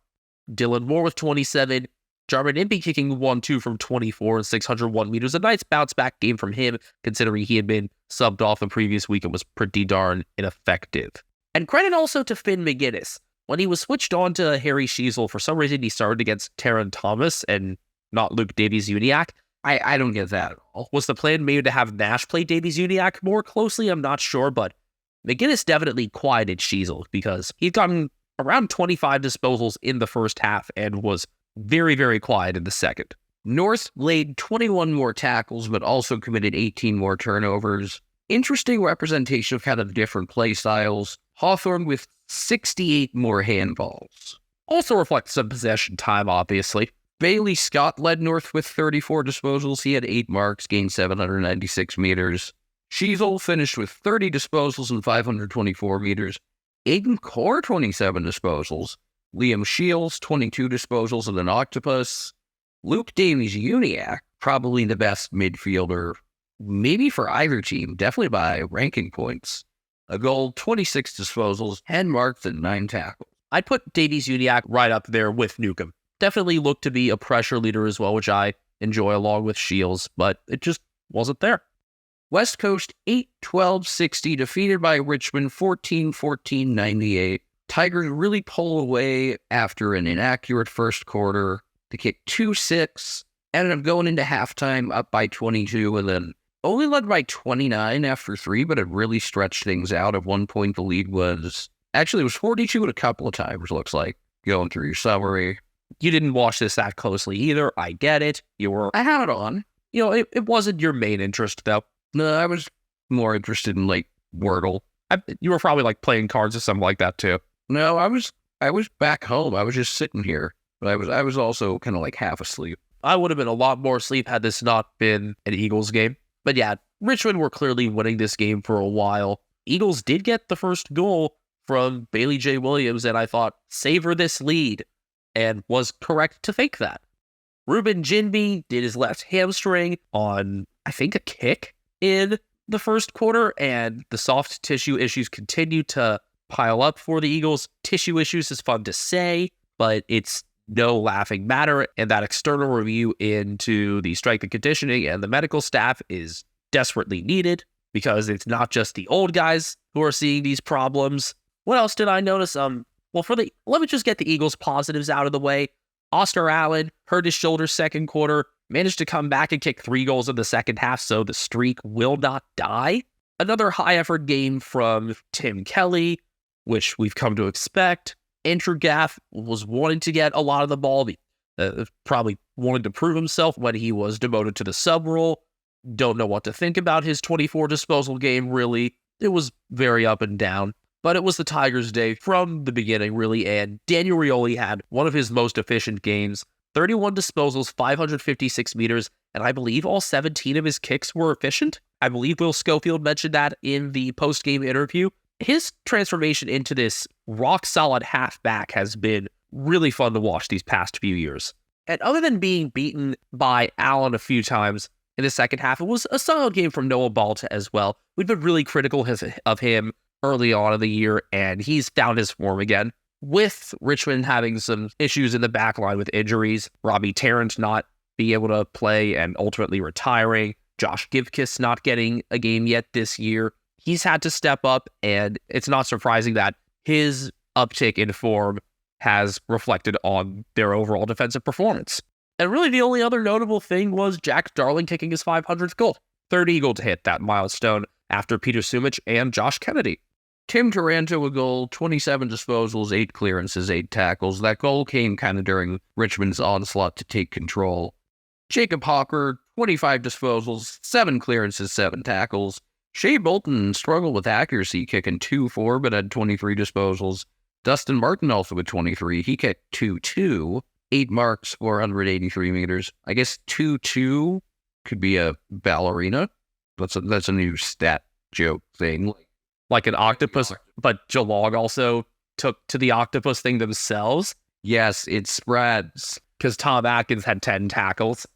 Dylan Moore with 27. Jarman Impey kicking 1-2 from 24 and 601 meters. A nice bounce-back game from him, considering he had been subbed off the previous week and was pretty darn ineffective. And credit also to Finn McGuinness. When he was switched on to Harry Sheasel, for some reason he started against Taron Thomas and not Luke Davies-Uniacke. I don't get that at all. Was the plan maybe to have Nash play Davies-Uniacke more closely? I'm not sure, but McGuinness definitely quieted Sheasel because he'd gotten around 25 disposals in the first half and was very, very quiet in the second. North laid 21 more tackles, but also committed 18 more turnovers. Interesting representation of kind of different play styles. Hawthorne with 68 more handballs. Also reflects some possession time, obviously. Bailey Scott led North with 34 disposals. He had 8 marks, gained 796 meters. Sheasel finished with 30 disposals and 524 meters. Aiden Core, 27 disposals. Liam Shields, 22 disposals and an octopus. Luke Davies-Uniacke, probably the best midfielder, maybe for either team, definitely by ranking points. A goal, 26 disposals, 10 marks, and 9 tackles. I'd put Davies-Uniacke right up there with Newcomb. Definitely looked to be a pressure leader as well, which I enjoy along with Shields, but it just wasn't there. West Coast 8-12-60, defeated by Richmond 14-14-98. Tigers really pull away after an inaccurate first quarter. They kicked 2-6, ended up going into halftime up by 22, and then only led by 29 after 3, but it really stretched things out. At one point, the lead was 42 at a couple of times, looks like, going through your summary. You didn't watch this that closely either. I get it. I had it on. It wasn't your main interest, though. No, I was more interested in, Wordle. You were probably, playing cards or something like that, too. No, I was back home. I was just sitting here. But I was also kind of, half asleep. I would have been a lot more asleep had this not been an Eagles game. But yeah, Richmond were clearly winning this game for a while. Eagles did get the first goal from Bailey J. Williams, and I thought, savor this lead. And was correct to think that. Ruben Jinby did his left hamstring on, I think, a kick in the first quarter, and the soft tissue issues continue to pile up for the Eagles. Tissue issues is fun to say. but it's no laughing matter. And that external review into the strength and conditioning and the medical staff is desperately needed because it's not just the old guys who are seeing these problems. What else did I notice? Let me just get the Eagles' positives out of the way. Oscar Allen hurt his shoulder second quarter, managed to come back and kick 3 goals in the second half, so the streak will not die. Another high-effort game from Tim Kelly, which we've come to expect. Andrew Gaff was wanting to get a lot of the ball, probably wanted to prove himself when he was demoted to the sub role. Don't know what to think about his 24 disposal game, really. It was very up and down. But it was the Tigers' day from the beginning, really, and Daniel Rioli had one of his most efficient games. 31 disposals, 556 meters, and I believe all 17 of his kicks were efficient. I believe Will Schofield mentioned that in the post-game interview. His transformation into this rock-solid halfback has been really fun to watch these past few years. And other than being beaten by Allen a few times in the second half, it was a solid game from Noah Balta as well. We've been really critical of him early on in the year, and he's found his form again. With Richmond having some issues in the back line with injuries, Robbie Tarrant not being able to play and ultimately retiring, Josh Givkiss not getting a game yet this year, he's had to step up, and it's not surprising that his uptick in form has reflected on their overall defensive performance. And really the only other notable thing was Jack Darling kicking his 500th goal. Third Eagle to hit that milestone after Peter Sumich and Josh Kennedy. Tim Taranto a goal, 27 disposals, 8 clearances, 8 tackles. That goal came kind of during Richmond's onslaught to take control. Jacob Hawker, 25 disposals, 7 clearances, 7 tackles. Shea Bolton struggled with accuracy, kicking 2-4, but had 23 disposals. Dustin Martin also with 23. He kicked 2-2, 8 marks, 483 meters. I guess 2-2 could be a ballerina. That's a new stat joke thing. Like an octopus, but Geelong also took to the octopus thing themselves. Yes, it spreads. Because Tom Atkins had 10 tackles.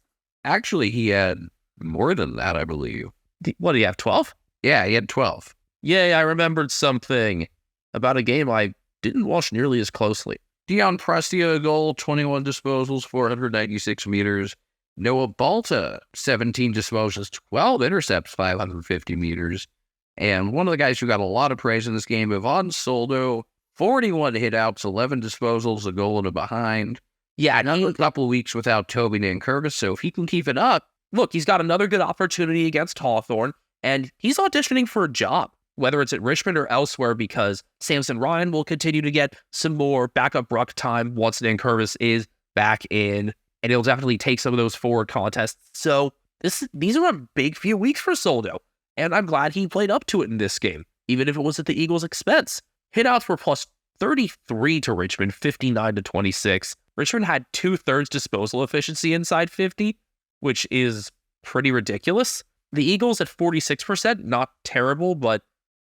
Actually, he had more than that, I believe. What did he have, 12? Yeah, he had 12. Yay, I remembered something about a game I didn't watch nearly as closely. Dion Prestia a goal, 21 disposals, 496 meters. Noah Balta, 17 disposals, 12 intercepts, 550 meters. And one of the guys who got a lot of praise in this game, Ivan Soldo, 41 hitouts, 11 disposals, a goal and a behind. Yeah, another couple of weeks without Toby Nankervis, so if he can keep it up, look, he's got another good opportunity against Hawthorn, and he's auditioning for a job, whether it's at Richmond or elsewhere, because Samson Ryan will continue to get some more backup ruck time once Nankervis is back in, and he'll definitely take some of those forward contests. So these are a big few weeks for Soldo. And I'm glad he played up to it in this game, even if it was at the Eagles' expense. Hitouts were plus 33 to Richmond, 59 to 26. Richmond had 2/3 disposal efficiency inside 50, which is pretty ridiculous. The Eagles at 46%, not terrible, but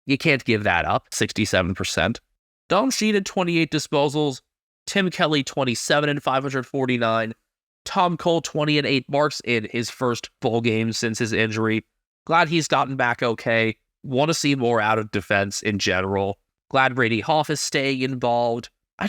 you can't give that up, 67%. Dom Sheed had 28 disposals, Tim Kelly 27 and 549, Tom Cole 20 and 8 marks in his first full game since his injury. Glad he's gotten back okay. Want to see more out of defense in general. Glad Brady Hoff is staying involved. I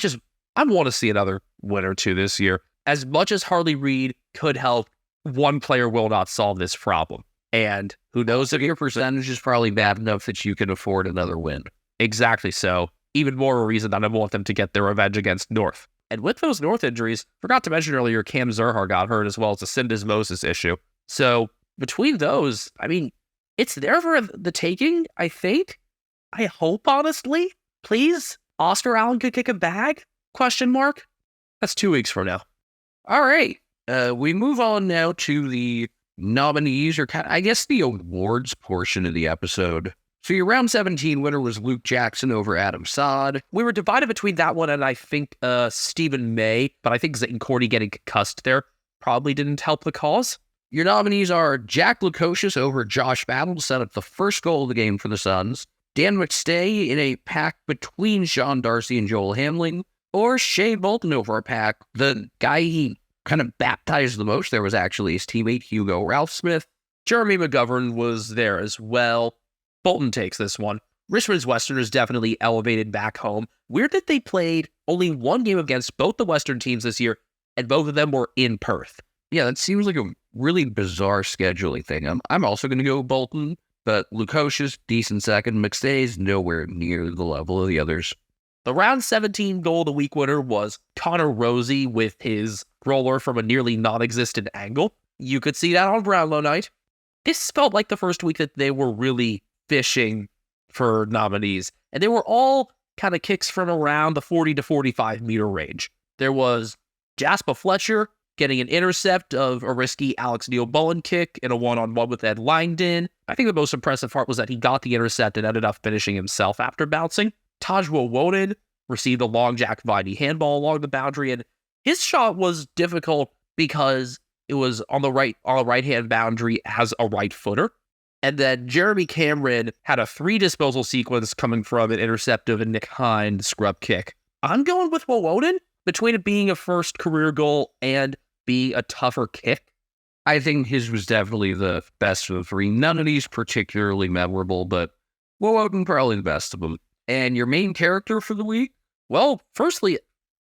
want to see another win or two this year. As much as Harley Reid could help, one player will not solve this problem. And who knows if your percentage is probably bad enough that you can afford another win. Exactly so. Even more a reason that I want them to get their revenge against North. And with those North injuries, forgot to mention earlier, Cam Zurhar got hurt as well as the syndesmosis issue. So between those, I mean, it's there for the taking, I think. I hope, honestly. Please, Oscar Allen could kick a bag? Question mark? That's 2 weeks from now. All right. We move on now to the nominees, or I guess the awards portion of the episode. So your round 17 winner was Luke Jackson over Adam Saad. We were divided between that one and I think Stephen May, but I think Zayton Cordy getting concussed there probably didn't help the cause. Your nominees are Jack Lukosius over Josh Battle to set up the first goal of the game for the Suns, Dan McStay in a pack between Sean Darcy and Joel Hamling, or Shea Bolton over a pack. The guy he kind of baptized the most there was actually his teammate Hugo Ralph Smith. Jeremy McGovern was there as well. Bolton takes this one. Richmond's Westerners definitely elevated back home. Weird that they played only one game against both the Western teams this year, and both of them were in Perth. Yeah, that seems like a really bizarre scheduling thing. I'm also going to go Bolton, but Lukosia's decent second. McStay's nowhere near the level of the others. The round 17 goal of the week winner was Connor Rosie with his roller from a nearly non-existent angle. You could see that on Brownlow night. This felt like the first week that they were really fishing for nominees, and they were all kind of kicks from around the 40 to 45 meter range. There was Jasper Fletcher getting an intercept of a risky Alex Neil-Bullen kick in a one-on-one with Ed Langdon. I think the most impressive part was that he got the intercept and ended up finishing himself after bouncing. Tajwo Woden received a long Jack Viney handball along the boundary, and his shot was difficult because it was on the right-hand boundary as a right footer. And then Jeremy Cameron had a 3 disposal sequence coming from an intercept of a Nick Hind scrub kick. I'm going with Woden between it being a first career goal and being a tougher kick. I think his was definitely the best of the 3. None of these particularly memorable, but Woden probably the best of them. And your main character for the week? Well, firstly,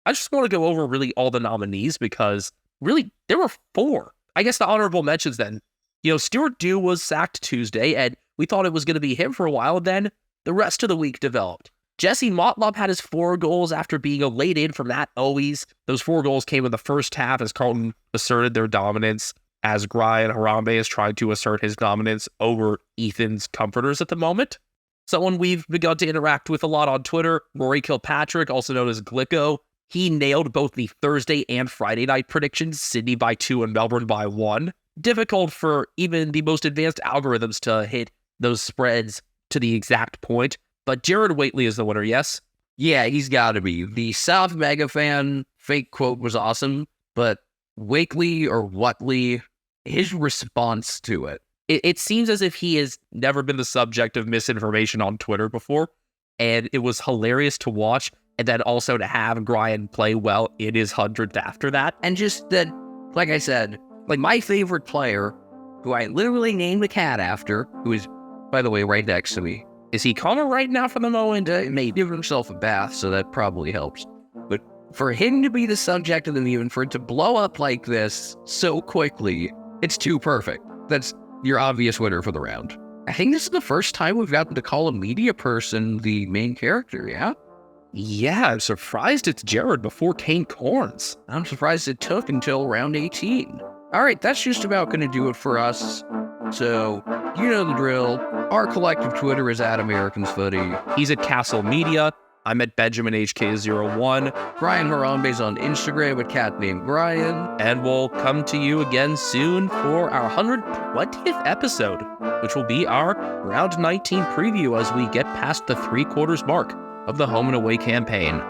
I just want to go over really all the nominees because really there were 4. I guess the honorable mentions then. Stuart Dew was sacked Tuesday, and we thought it was going to be him for a while, and then the rest of the week developed. Jesse Motlop had his 4 goals after being a late in from Matt Owies. Those 4 goals came in the first half as Carlton asserted their dominance, as Brian Harambe is trying to assert his dominance over Ethan's comforters at the moment. Someone we've begun to interact with a lot on Twitter, Rory Kilpatrick, also known as Glicko. He nailed both the Thursday and Friday night predictions, Sydney by 2 and Melbourne by 1. Difficult for even the most advanced algorithms to hit those spreads to the exact point. But Jared Waitley is the winner, yes? Yeah, he's got to be. The South Mega fan fake quote was awesome, but Wakely or Watley, his response to it. It seems as if he has never been the subject of misinformation on Twitter before, and it was hilarious to watch, and then also to have Brian play well in his 100th after that. And just that, like I said, like my favorite player, who I literally named the cat after, who is, by the way, right next to me. Is he calm right now for the moment? Maybe give himself a bath, so that probably helps. But for him to be the subject of the meme and for it to blow up like this so quickly, it's too perfect. That's your obvious winner for the round. I think this is the first time we've gotten to call a media person the main character, yeah? Yeah, I'm surprised it's Jared before Kane Corns. I'm surprised it took until round 18. All right, that's just about going to do it for us. So, you know the drill. Our collective Twitter is at Americans Footy. He's at Castle Media. I'm at BenjaminHK01. Brian Harambe's on Instagram at cat named Brian. And we'll come to you again soon for our 120th episode, which will be our round 19 preview as we get past the 3/4 mark of the home and away campaign.